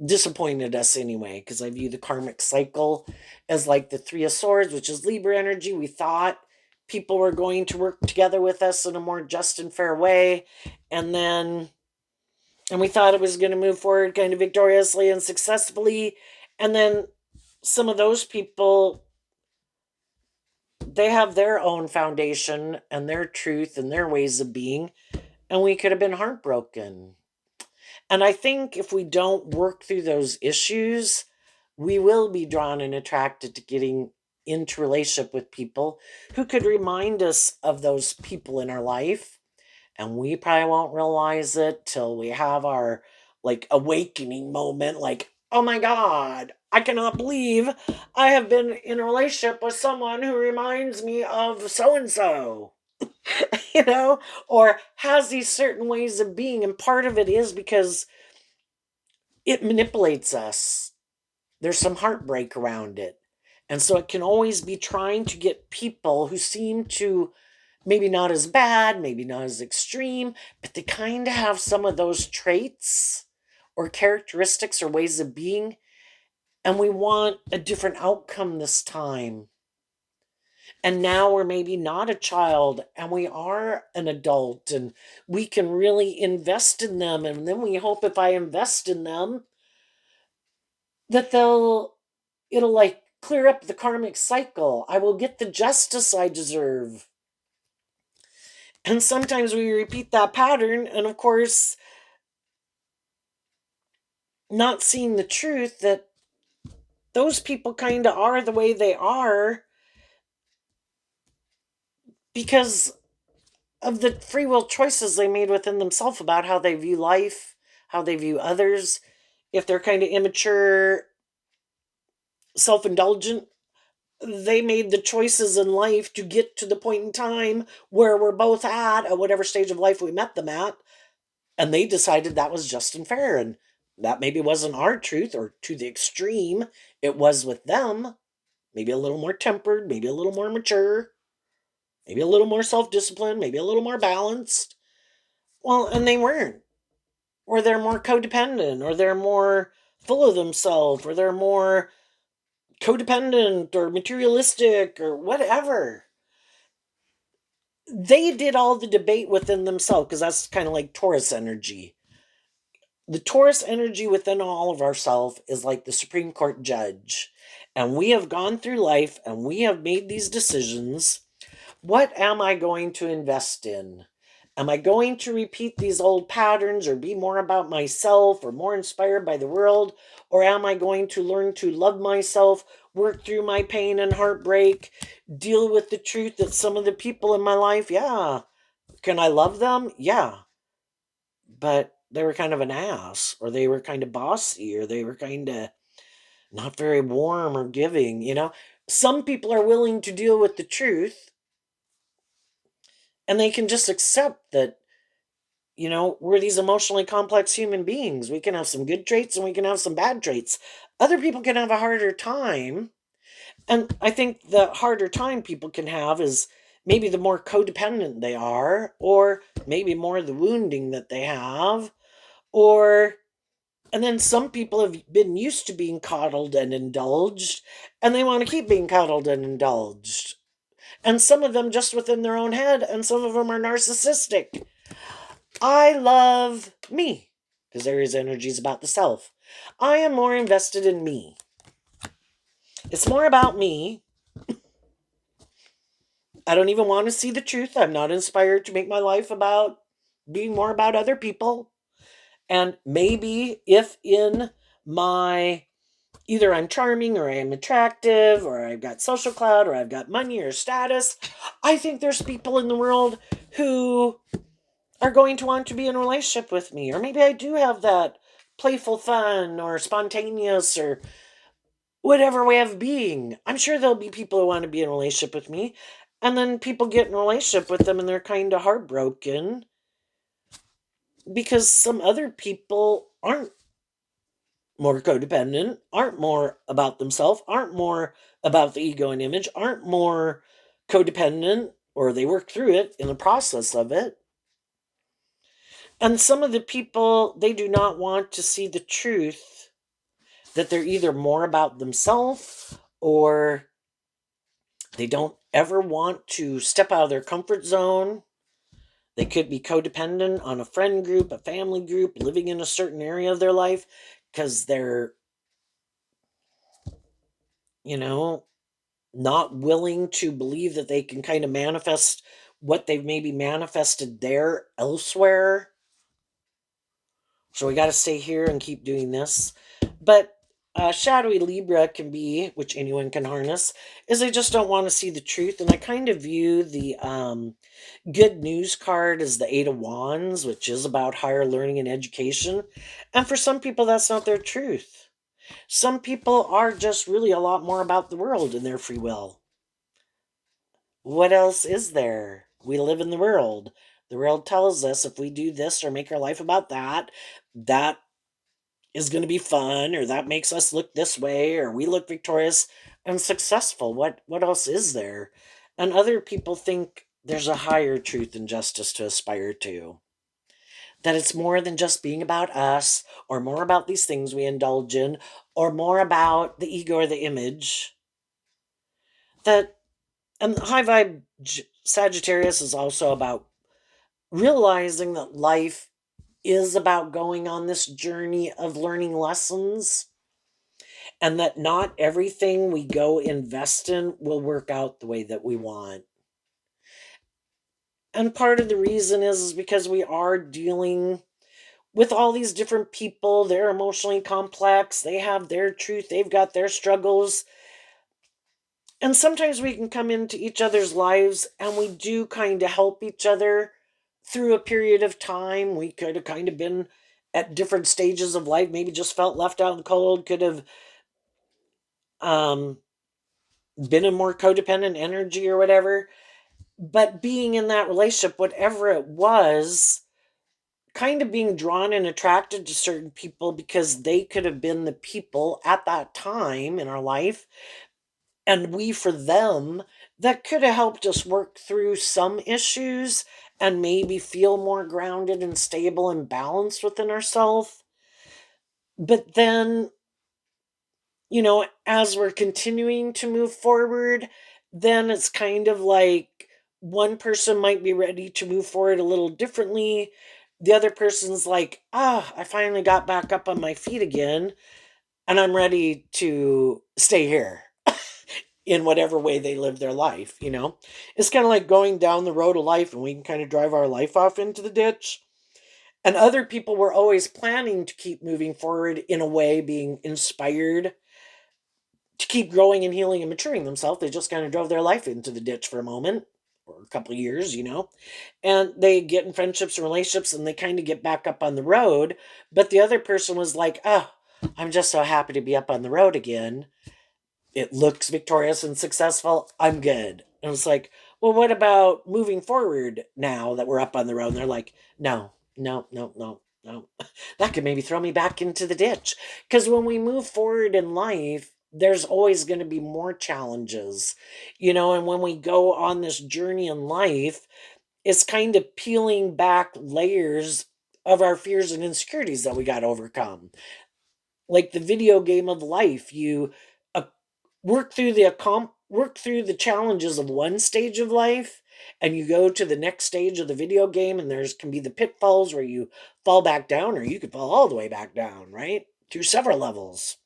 disappointed us anyway, because I view the karmic cycle as like the Three of Swords, which is Libra energy. We thought people were going to work together with us in a more just and fair way, and we thought it was going to move forward kind of victoriously and successfully, and then some of those people, they have their own foundation and their truth and their ways of being, and we could have been heartbroken. And I think if we don't work through those issues, we will be drawn and attracted to getting into relationship with people who could remind us of those people in our life. And we probably won't realize it till we have our like awakening moment, like, oh my God, I cannot believe I have been in a relationship with someone who reminds me of so and so, you know, or has these certain ways of being. And part of it is because it manipulates us. There's some heartbreak around it. And so it can always be trying to get people who seem to maybe not as bad, maybe not as extreme, but they kind of have some of those traits or characteristics or ways of being. And we want a different outcome this time. And now we're maybe not a child and we are an adult and we can really invest in them. And then we hope if I invest in them, that it'll like clear up the karmic cycle. I will get the justice I deserve. And sometimes we repeat that pattern. And of course, not seeing the truth that those people kind of are the way they are because of the free will choices they made within themselves about how they view life, how they view others. If they're kind of immature, self indulgent, they made the choices in life to get to the point in time where we're both at whatever stage of life we met them at. And they decided that was just and fair. And that maybe wasn't our truth or to the extreme. It was with them. Maybe a little more tempered, maybe a little more mature, maybe a little more self disciplined, maybe a little more balanced. Well, and they weren't. Or they're more codependent, or they're more full of themselves, or they're more codependent or materialistic or whatever. They did all the debate within themselves because that's kind of like Taurus energy. The Taurus energy within all of ourselves is like the Supreme Court judge. And we have gone through life and we have made these decisions. What am I going to invest in? Am I going to repeat these old patterns or be more about myself or more inspired by the world? Or am I going to learn to love myself, work through my pain and heartbreak, deal with the truth that some of the people in my life, yeah, can I love them? Yeah, but they were kind of an ass, or they were kind of bossy, or they were kind of not very warm or giving, you know? Some people are willing to deal with the truth and they can just accept that, we're these emotionally complex human beings. We can have some good traits and we can have some bad traits. Other people can have a harder time. And I think the harder time people can have is maybe the more codependent they are, or maybe more the wounding that they have, or and then some people have been used to being coddled and indulged, and they want to keep being coddled and indulged. And some of them just within their own head, and some of them are narcissistic. I love me, because Aries energy is about the self. I am more invested in me. It's more about me. I don't even want to see the truth. I'm not inspired to make my life about being more about other people. And maybe if in my either I'm charming or I am attractive or I've got social clout or I've got money or status, I think there's people in the world who are going to want to be in a relationship with me. Or maybe I do have that playful fun or spontaneous or whatever way of being. I'm sure there'll be people who want to be in a relationship with me. And then people get in a relationship with them and they're kind of heartbroken because some other people aren't more codependent, aren't more about themselves, aren't more about the ego and image, aren't more codependent, or they work through it in the process of it. And some of the people, they do not want to see the truth that they're either more about themselves or they don't ever want to step out of their comfort zone. They could be codependent on a friend group, a family group, living in a certain area of their life because they're, you know, not willing to believe that they can kind of manifest what they've maybe manifested there elsewhere. So we got to stay here and keep doing this. But shadowy Libra can be, which anyone can harness, is they just don't want to see the truth. And I kind of view the good news card as the Eight of Wands, which is about higher learning and education. And for some people, that's not their truth. Some people are just really a lot more about the world and their free will. What else is there? We live in the world. The world tells us if we do this or make our life about that, that is going to be fun, or that makes us look this way, or we look victorious and successful. What else is there? And other people think there's a higher truth and justice to aspire to. That it's more than just being about us, or more about these things we indulge in, or more about the ego or the image. That and high vibe Sagittarius is also about realizing that life is about going on this journey of learning lessons, and that not everything we go invest in will work out the way that we want. And part of the reason is because we are dealing with all these different people. They're emotionally complex, they have their truth, they've got their struggles. And sometimes we can come into each other's lives and we do kind of help each other through a period of time. We could have kind of been at different stages of life, maybe just felt left out in the cold, could have um, been in more codependent energy or whatever. But being in that relationship, whatever it was, kind of being drawn and attracted to certain people because they could have been the people at that time in our life, and we for them, that could have helped us work through some issues and maybe feel more grounded and stable and balanced within ourselves. But then, as we're continuing to move forward, then it's kind of like one person might be ready to move forward a little differently. The other person's like, I finally got back up on my feet again, and I'm ready to stay here in whatever way they live their life. It's kind of like going down the road of life, and we can kind of drive our life off into the ditch. And other people were always planning to keep moving forward in a way, being inspired to keep growing and healing and maturing themselves. They just kind of drove their life into the ditch for a moment or a couple of years. And they get in friendships and relationships and they kind of get back up on the road. But the other person was like, I'm just so happy to be up on the road again. It looks victorious and successful. I'm good. And it's like, well, what about moving forward now that we're up on the road? And they're like, no, no, no, no, no. That could maybe throw me back into the ditch. Because when we move forward in life, there's always going to be more challenges. And when we go on this journey in life, it's kind of peeling back layers of our fears and insecurities that we got to overcome. Like the video game of life, you uh, work through the challenges of one stage of life, and you go to the next stage of the video game, and there's can be the pitfalls where you fall back down, or you could fall all the way back down, right, through several levels.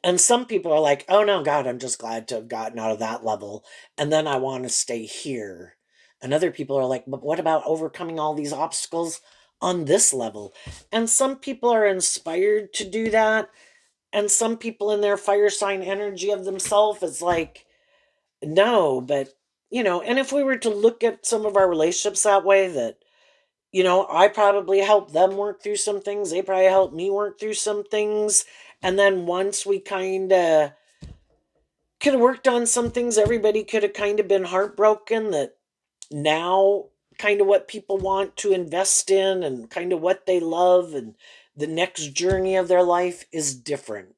And some people are like, oh no, God, I'm just glad to have gotten out of that level, and then I want to stay here. And other people are like, but what about overcoming all these obstacles on this level? And some people are inspired to do that, and some people in their fire sign energy of themselves, it's like, no. But and if we were to look at some of our relationships that way, that I probably helped them work through some things, they probably helped me work through some things, and then once we kind of could have worked on some things, everybody could have kind of been heartbroken that now kind of what people want to invest in and kind of what they love and the next journey of their life is different.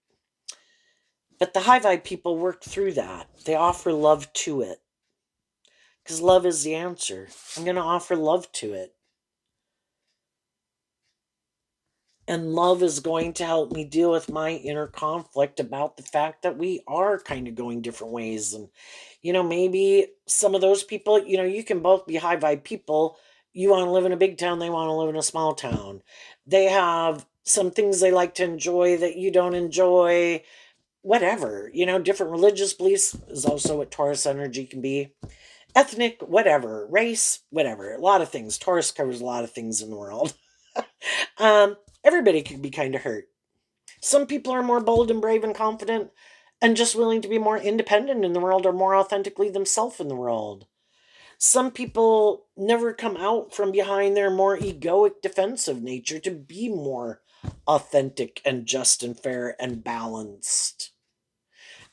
But the high vibe people work through that. They offer love to it. Because love is the answer. I'm going to offer love to it. And love is going to help me deal with my inner conflict about the fact that we are kind of going different ways. And, maybe some of those people, you can both be high vibe people. You want to live in a big town, they want to live in a small town. They have some things they like to enjoy that you don't enjoy, whatever. Different religious beliefs is also what Taurus energy can be. Ethnic, whatever, race, whatever, a lot of things. Taurus covers a lot of things in the world. Everybody could be kind of hurt. Some people are more bold and brave and confident and just willing to be more independent in the world or more authentically themselves in the world. Some people never come out from behind their more egoic defensive nature to be more authentic and just and fair and balanced.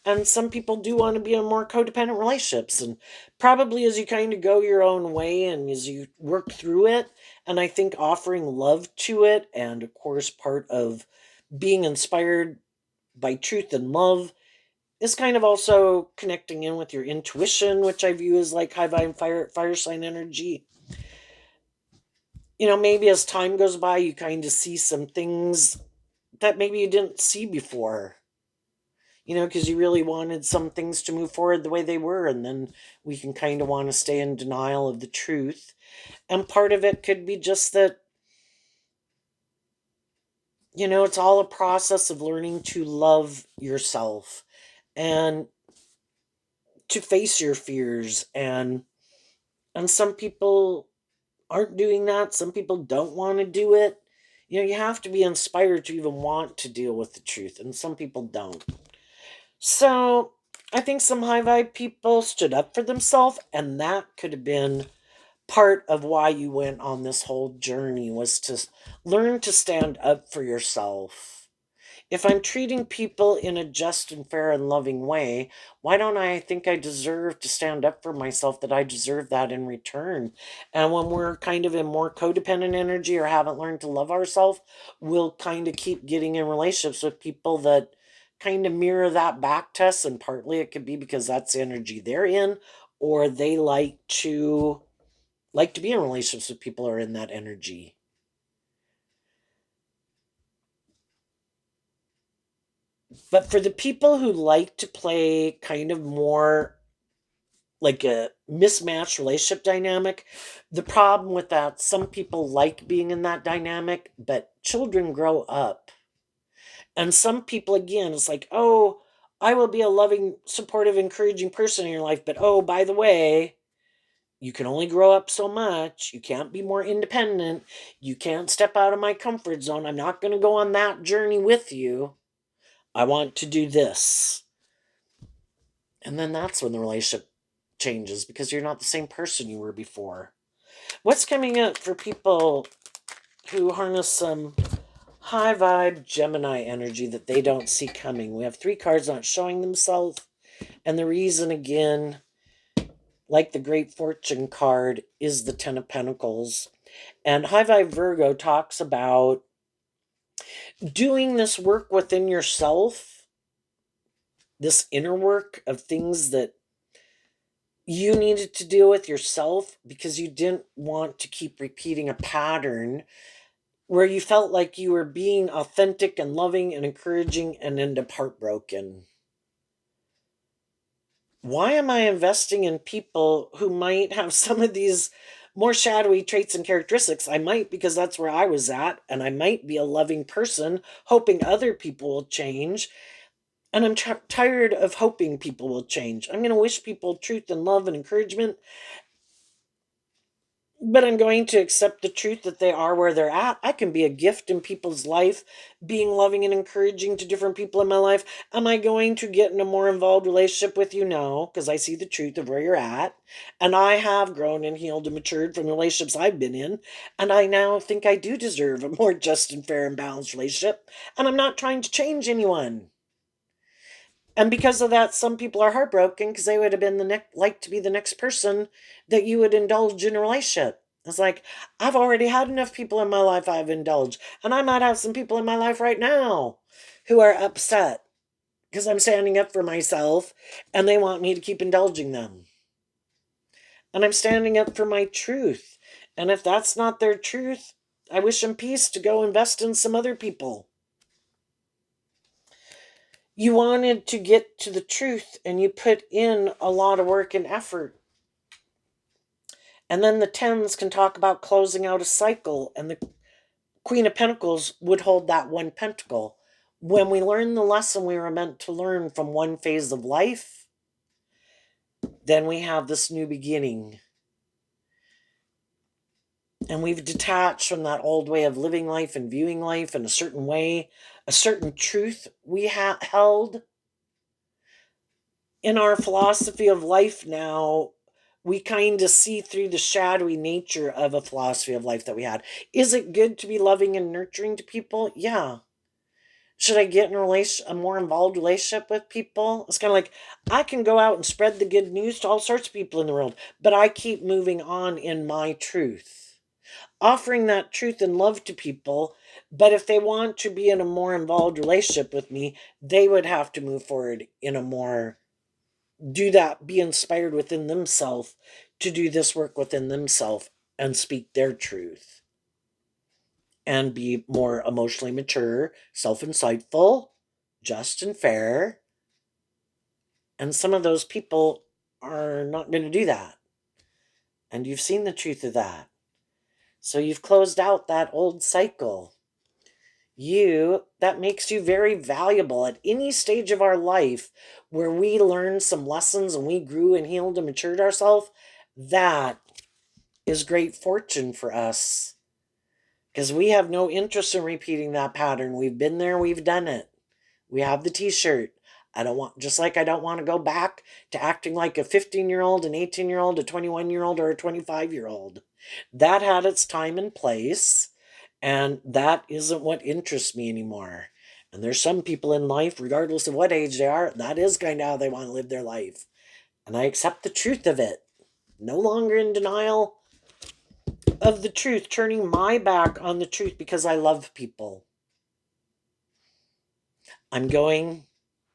And some people do want to be in more codependent relationships. And probably as you kind of go your own way and as you work through it, and I think offering love to it, and of course, part of being inspired by truth and love is kind of also connecting in with your intuition, which I view as like high vibe fire sign energy. Maybe as time goes by, you kind of see some things that maybe you didn't see before, because you really wanted some things to move forward the way they were. And then we can kind of want to stay in denial of the truth. And part of it could be just that, it's all a process of learning to love yourself and to face your fears. And some people aren't doing that. Some people don't want to do it. You have to be inspired to even want to deal with the truth, and some people don't. So I think some high vibe people stood up for themselves, and that could have been part of why you went on this whole journey, was to learn to stand up for yourself. If I'm treating people in a just and fair and loving way, why don't I think I deserve to stand up for myself, that I deserve that in return? And when we're kind of in more codependent energy or haven't learned to love ourselves, we'll kind of keep getting in relationships with people that kind of mirror that back to us. And partly it could be because that's the energy they're in, or they like to be in relationships with people who are in that energy. But for the people who like to play kind of more like a mismatched relationship dynamic, the problem with that, some people like being in that dynamic, but children grow up. And some people, again, it's like, oh, I will be a loving, supportive, encouraging person in your life, but oh, by the way, you can only grow up so much. You can't be more independent. You can't step out of my comfort zone. I'm not going to go on that journey with you. I want to do this. And then that's when the relationship changes, because you're not the same person you were before. What's coming up for people who harness some high vibe Gemini energy that they don't see coming? We have 3 cards not showing themselves. And the reason, again, like the Great Fortune card, is the 10 of Pentacles. And high vibe Virgo talks about doing this work within yourself, this inner work of things that you needed to deal with yourself, because you didn't want to keep repeating a pattern where you felt like you were being authentic and loving and encouraging and end up heartbroken. Why am I investing in people who might have some of these more shadowy traits and characteristics? I might, because that's where I was at, and I might be a loving person hoping other people will change. And I'm tired of hoping people will change. I'm going to wish people truth and love and encouragement, but I'm going to accept the truth that they are where they're at. I can be a gift in people's life, being loving and encouraging to different people in my life. Am I going to get in a more involved relationship with you? No, because I see the truth of where you're at. And I have grown and healed and matured from the relationships I've been in. And I now think I do deserve a more just and fair and balanced relationship. And I'm not trying to change anyone. And because of that, some people are heartbroken because they would have been like to be the next person that you would indulge in a relationship. It's like, I've already had enough people in my life I've indulged. And I might have some people in my life right now who are upset because I'm standing up for myself and they want me to keep indulging them. And I'm standing up for my truth. And if that's not their truth, I wish them peace to go invest in some other people. You wanted to get to the truth and you put in a lot of work and effort. And then the tens can talk about closing out a cycle, and the Queen of Pentacles would hold that one pentacle. When we learn the lesson we were meant to learn from one phase of life, then we have this new beginning. And we've detached from that old way of living life and viewing life in a certain way, a certain truth we held. In our philosophy of life now, we kind of see through the shadowy nature of a philosophy of life that we had. Is it good to be loving and nurturing to people? Yeah. Should I get in a more involved relationship with people? It's kind of like I can go out and spread the good news to all sorts of people in the world, but I keep moving on in my truth, offering that truth and love to people. But if they want to be in a more involved relationship with me, they would have to move forward in a more, do that, be inspired within themselves to do this work within themselves and speak their truth and be more emotionally mature, self-insightful, just and fair. And some of those people are not going to do that. And you've seen the truth of that. So you've closed out that old cycle. That makes you very valuable at any stage of our life where we learned some lessons and we grew and healed and matured ourselves. That is great fortune for us because we have no interest in repeating that pattern. We've been there, we've done it. We have the t-shirt. Just like I don't want to go back to acting like a 15-year-old, an 18-year-old, a 21-year-old, or a 25-year-old. That had its time and place, and that isn't what interests me anymore. And there's some people in life, regardless of what age they are, that is kind of how they want to live their life. And I accept the truth of it. No longer in denial of the truth, turning my back on the truth because I love people. I'm going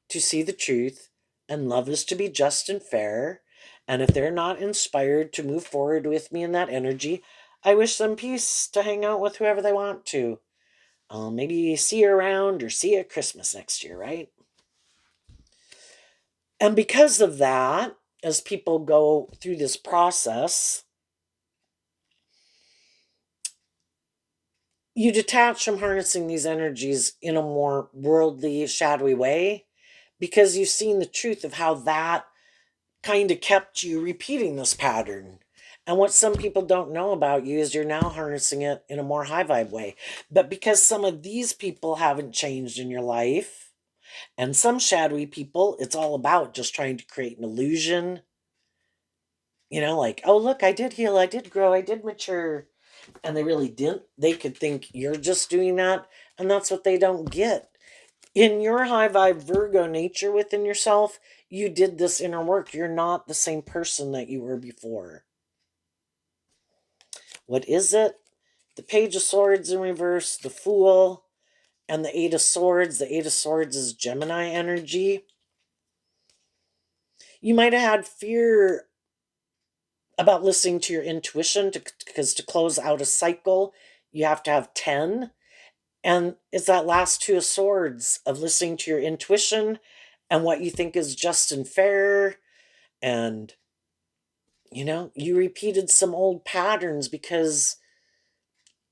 to see the truth, and love is to be just and fair. And if they're not inspired to move forward with me in that energy, I wish them peace to hang out with whoever they want to. I'll maybe see you around or see you at Christmas next year, right? And because of that, as people go through this process, you detach from harnessing these energies in a more worldly, shadowy way because you've seen the truth of how that kind of kept you repeating this pattern. And what some people don't know about you is you're now harnessing it in a more high vibe way. But because some of these people haven't changed in your life, and some shadowy people, it's all about just trying to create an illusion. Like, oh, look, I did heal, I did grow, I did mature. And they really didn't. They could think you're just doing that. And that's what they don't get. In your high vibe Virgo nature within yourself, you did this inner work. You're not the same person that you were before. What is it? The Page of Swords in reverse, the Fool, and the Eight of Swords. The Eight of Swords is Gemini energy. You might have had fear about listening to your intuition because to close out a cycle, you have to have 10. And it's that last Two of Swords of listening to your intuition and what you think is just and fair. And, you repeated some old patterns because,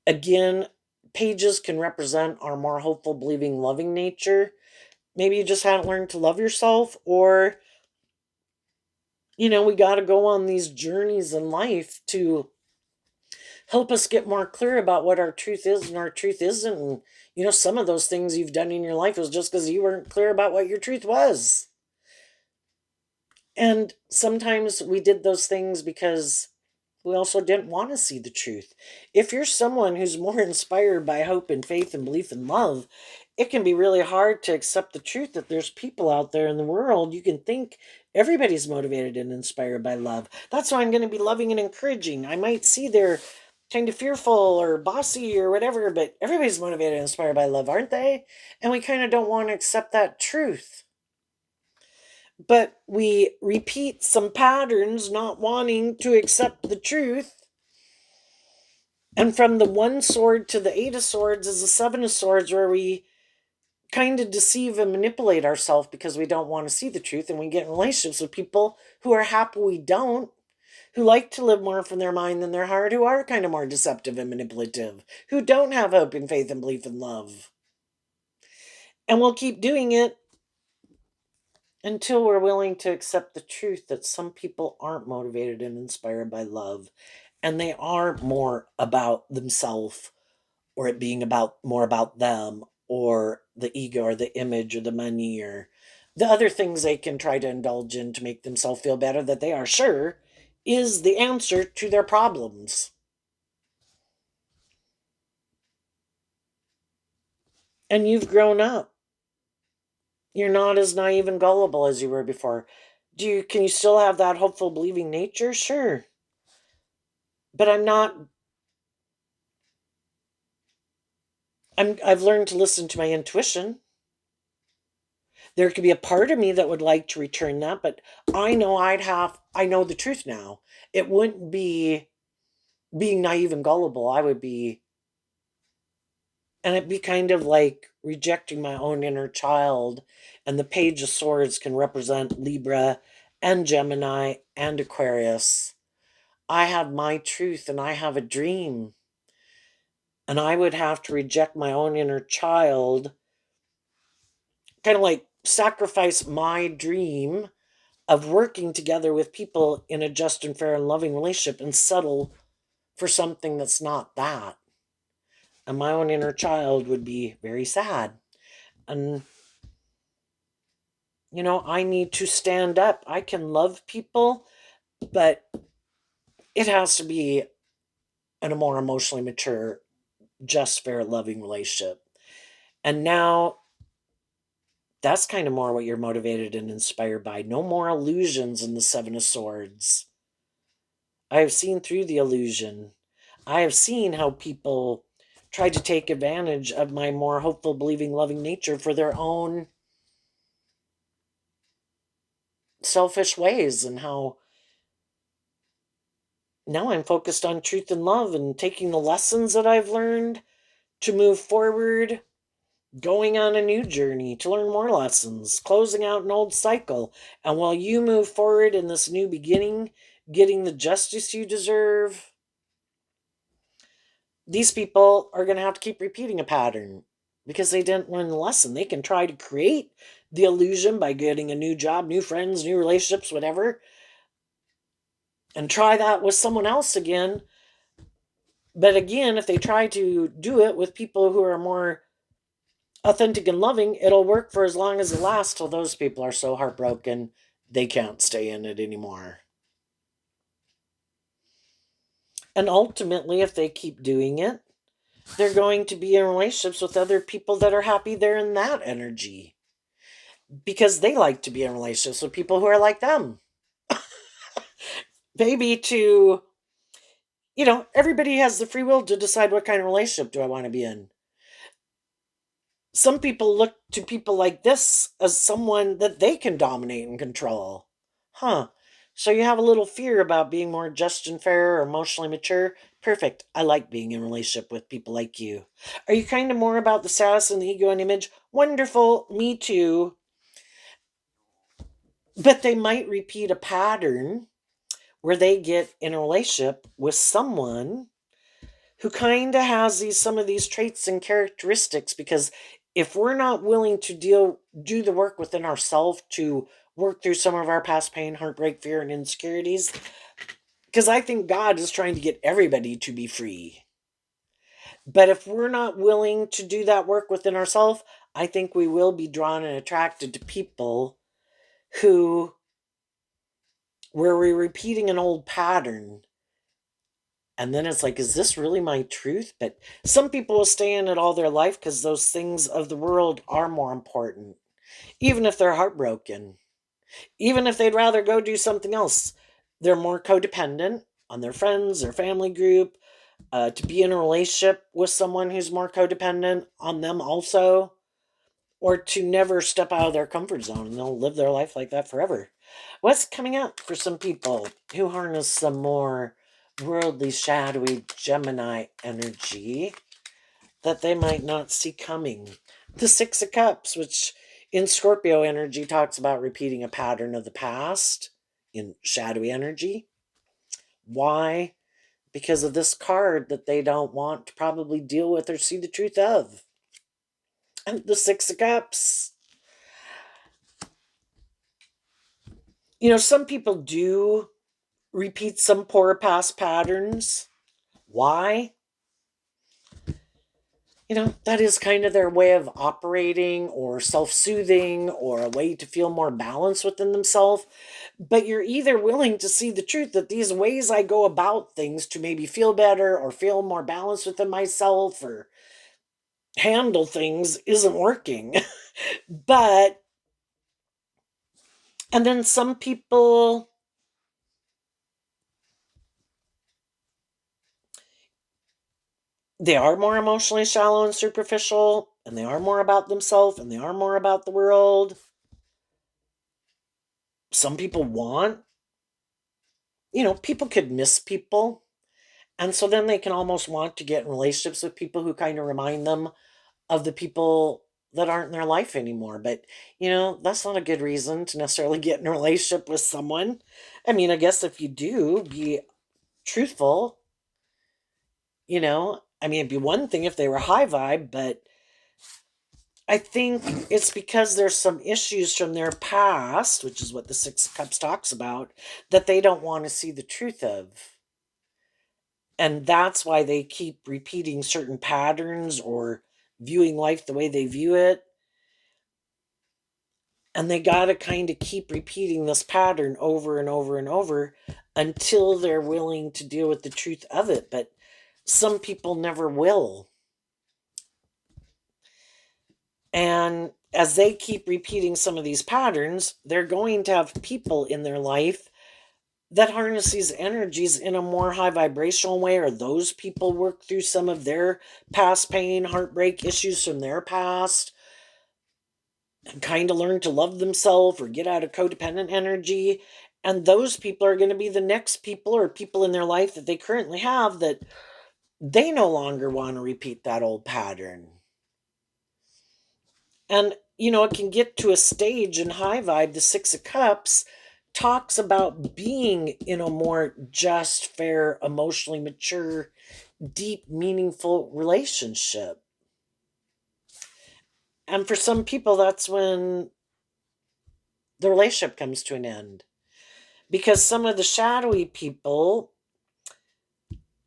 again, pages can represent our more hopeful, believing, loving nature. Maybe you just hadn't learned to love yourself, or, we got to go on these journeys in life to help us get more clear about what our truth is and our truth isn't. And, some of those things you've done in your life was just because you weren't clear about what your truth was. And sometimes we did those things because we also didn't want to see the truth. If you're someone who's more inspired by hope and faith and belief and love, it can be really hard to accept the truth that there's people out there in the world. You can think everybody's motivated and inspired by love. That's why I'm going to be loving and encouraging. I might see they're kind of fearful or bossy or whatever, but everybody's motivated and inspired by love, aren't they? And we kind of don't want to accept that truth. But we repeat some patterns, not wanting to accept the truth. And from the One Sword to the Eight of Swords is the Seven of Swords, where we kind of deceive and manipulate ourselves because we don't want to see the truth. And we get in relationships with people who are happy we don't, who like to live more from their mind than their heart, who are kind of more deceptive and manipulative, who don't have hope and faith and belief and love. And we'll keep doing it until we're willing to accept the truth that some people aren't motivated and inspired by love, and they are more about themselves, or it being more about them, or the ego, or the image, or the money, or the other things they can try to indulge in to make themselves feel better, that they are sure is the answer to their problems. And you've grown up. You're not as naive and gullible as you were before. Can you still have that hopeful believing nature? Sure. But I've learned to listen to my intuition. There could be a part of me that would like to return that, but I know the truth now. It wouldn't be being naive and gullible. And it'd be kind of like rejecting my own inner child. And the Page of Swords can represent Libra and Gemini and Aquarius. I have my truth and I have a dream. And I would have to reject my own inner child, kind of like sacrifice my dream of working together with people in a just and fair and loving relationship and settle for something that's not that. And my own inner child would be very sad. And, I need to stand up. I can love people, but it has to be in a more emotionally mature, just, fair, loving relationship. And now that's kind of more what you're motivated and inspired by. No more illusions in the Seven of Swords. I have seen through the illusion. I have seen how people try to take advantage of my more hopeful, believing, loving nature for their own selfish ways, and how now I'm focused on truth and love and taking the lessons that I've learned to move forward, going on a new journey to learn more lessons, closing out an old cycle. And while you move forward in this new beginning, getting the justice you deserve, these people are going to have to keep repeating a pattern because they didn't learn the lesson. They can try to create the illusion by getting a new job, new friends, new relationships, whatever, and try that with someone else again. But again, if they try to do it with people who are more authentic and loving, it'll work for as long as it lasts till those people are so heartbroken they can't stay in it anymore. And ultimately, if they keep doing it, they're going to be in relationships with other people that are happy they're in that energy because they like to be in relationships with people who are like them. Maybe everybody has the free will to decide what kind of relationship do I want to be in. Some people look to people like this as someone that they can dominate and control. Huh. So you have a little fear about being more just and fair or emotionally mature? Perfect. I like being in a relationship with people like you. Are you kind of more about the status and the ego and image? Wonderful. Me too. But they might repeat a pattern where they get in a relationship with someone who kind of has some of these traits and characteristics, because if we're not willing to do the work within ourselves to work through some of our past pain, heartbreak, fear, and insecurities, because I think God is trying to get everybody to be free. But if we're not willing to do that work within ourselves, I think we will be drawn and attracted to people who where we're repeating an old pattern. And then it's like, is this really my truth? But some people will stay in it all their life because those things of the world are more important, even if they're heartbroken, even if they'd rather go do something else. They're more codependent on their friends, their family group, to be in a relationship with someone who's more codependent on them also, or to never step out of their comfort zone, and they'll live their life like that forever. What's coming up for some people who harness some more worldly, shadowy Gemini energy that they might not see coming? The Six of Cups, which in Scorpio energy talks about repeating a pattern of the past in shadowy energy. Why? Because of this card that they don't want to probably deal with or see the truth of. And the Six of Cups. Some people do repeat some poor past patterns. Why? that is kind of their way of operating or self-soothing or a way to feel more balanced within themselves. But you're either willing to see the truth that these ways I go about things to maybe feel better or feel more balanced within myself or handle things isn't working. But, and then some people, they are more emotionally shallow and superficial, and they are more about themselves and they are more about the world. Some people want, people could miss people. And so then they can almost want to get in relationships with people who kind of remind them of the people that aren't in their life anymore. But, that's not a good reason to necessarily get in a relationship with someone. I mean, I guess if you do, be truthful, I mean, it'd be one thing if they were high vibe, but I think it's because there's some issues from their past, which is what the Six of Cups talks about, that they don't want to see the truth of. And that's why they keep repeating certain patterns or viewing life the way they view it. And they got to kind of keep repeating this pattern over and over and over until they're willing to deal with the truth of it. But some people never will. And as they keep repeating some of these patterns, they're going to have people in their life that harness these energies in a more high vibrational way, or those people work through some of their past pain, heartbreak issues from their past, and kind of learn to love themselves or get out of codependent energy. And those people are going to be the next people or people in their life that they currently have that they no longer want to repeat that old pattern. And, it can get to a stage in high vibe. The Six of Cups talks about being in a more just, fair, emotionally mature, deep, meaningful relationship. And for some people, that's when the relationship comes to an end. Because some of the shadowy people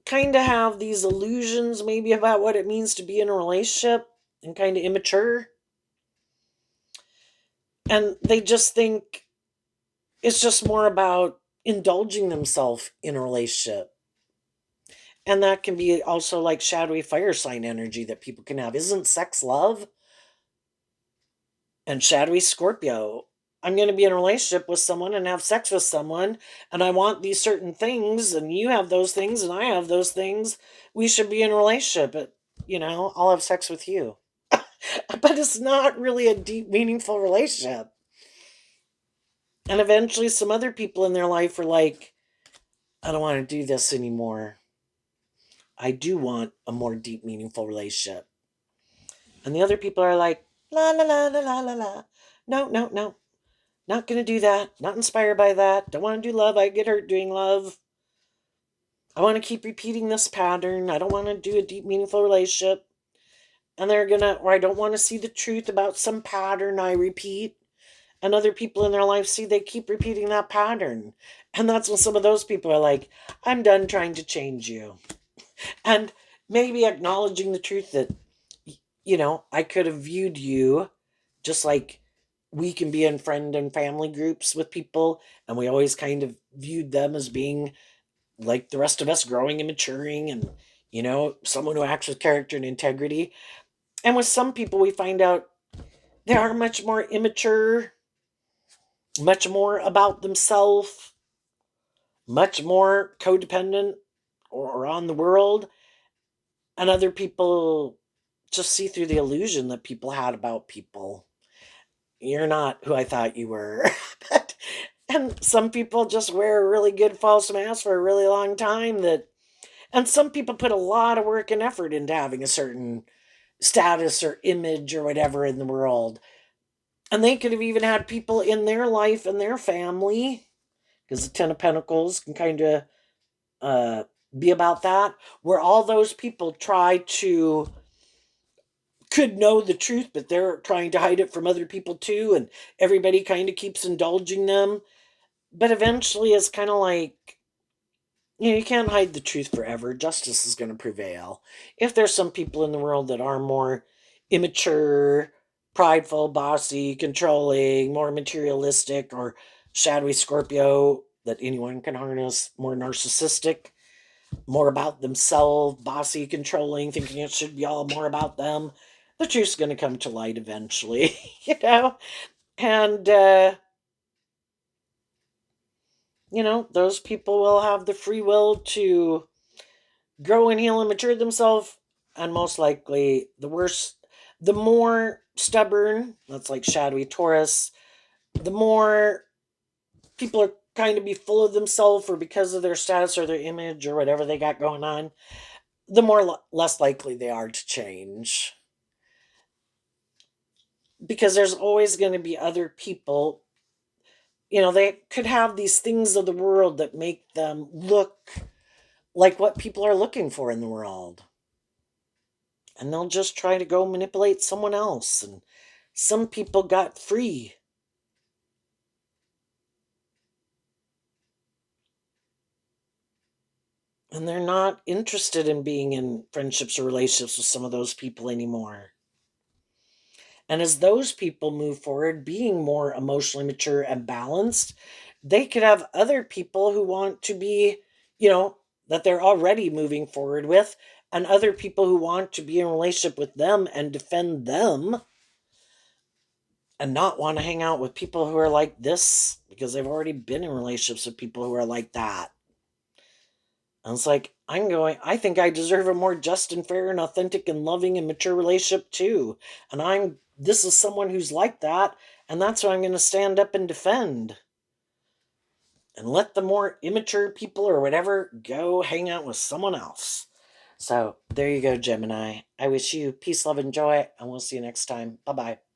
kind of have these illusions, maybe about what it means to be in a relationship and kind of immature. And they just think it's just more about indulging themselves in a relationship. And that can be also like shadowy fire sign energy that people can have. Isn't sex love? And shadowy Scorpio. I'm going to be in a relationship with someone and have sex with someone, and I want these certain things, and you have those things, and I have those things. We should be in a relationship. But, I'll have sex with you. But it's not really a deep, meaningful relationship. And eventually, some other people in their life are like, I don't want to do this anymore. I do want a more deep, meaningful relationship. And the other people are like, la, la, la, la, la, la, la. No, no, no. Not going to do that. Not inspired by that. Don't want to do love. I get hurt doing love. I want to keep repeating this pattern. I don't want to do a deep, meaningful relationship. And they're going to, or I don't want to see the truth about some pattern I repeat. And other people in their life see they keep repeating that pattern. And that's when some of those people are like, I'm done trying to change you. And maybe acknowledging the truth that, I could have viewed you just like we can be in friend and family groups with people, and we always kind of viewed them as being like the rest of us, growing and maturing, and someone who acts with character and integrity. And with some people we find out they are much more immature, much more about themselves, much more codependent or on the world. And other people just see through the illusion that people had about people. You're not who I thought you were. But, and some people just wear a really good false mask for a really long time, and some people put a lot of work and effort into having a certain status or image or whatever in the world. And they could have even had people in their life and their family, because the Ten of Pentacles can kind of uh, be about that, where all those people could know the truth, but they're trying to hide it from other people too, and everybody kind of keeps indulging them. But eventually it's kind of like You can't hide the truth forever. Justice is going to prevail. If there's some people in the world that are more immature, prideful, bossy, controlling, more materialistic, or shadowy Scorpio that anyone can harness, more narcissistic, more about themselves, bossy, controlling, thinking it should be all more about them, the truth's going to come to light eventually, And, those people will have the free will to grow and heal and mature themselves. And most likely, the more stubborn, that's like shadowy Taurus, the more people are kind of be full of themselves or because of their status or their image or whatever they got going on, the more less likely they are to change. Because there's always going to be other people, they could have these things of the world that make them look like what people are looking for in the world. And they'll just try to go manipulate someone else. And some people got free. And they're not interested in being in friendships or relationships with some of those people anymore. And as those people move forward, being more emotionally mature and balanced, they could have other people who want to be, that they're already moving forward with, and other people who want to be in a relationship with them and defend them and not want to hang out with people who are like this because they've already been in relationships with people who are like that. And it's like, I think I deserve a more just and fair and authentic and loving and mature relationship too. And this is someone who's like that. And that's why I'm going to stand up and defend. And let the more immature people or whatever go hang out with someone else. So there you go, Gemini. I wish you peace, love, and joy. And we'll see you next time. Bye bye.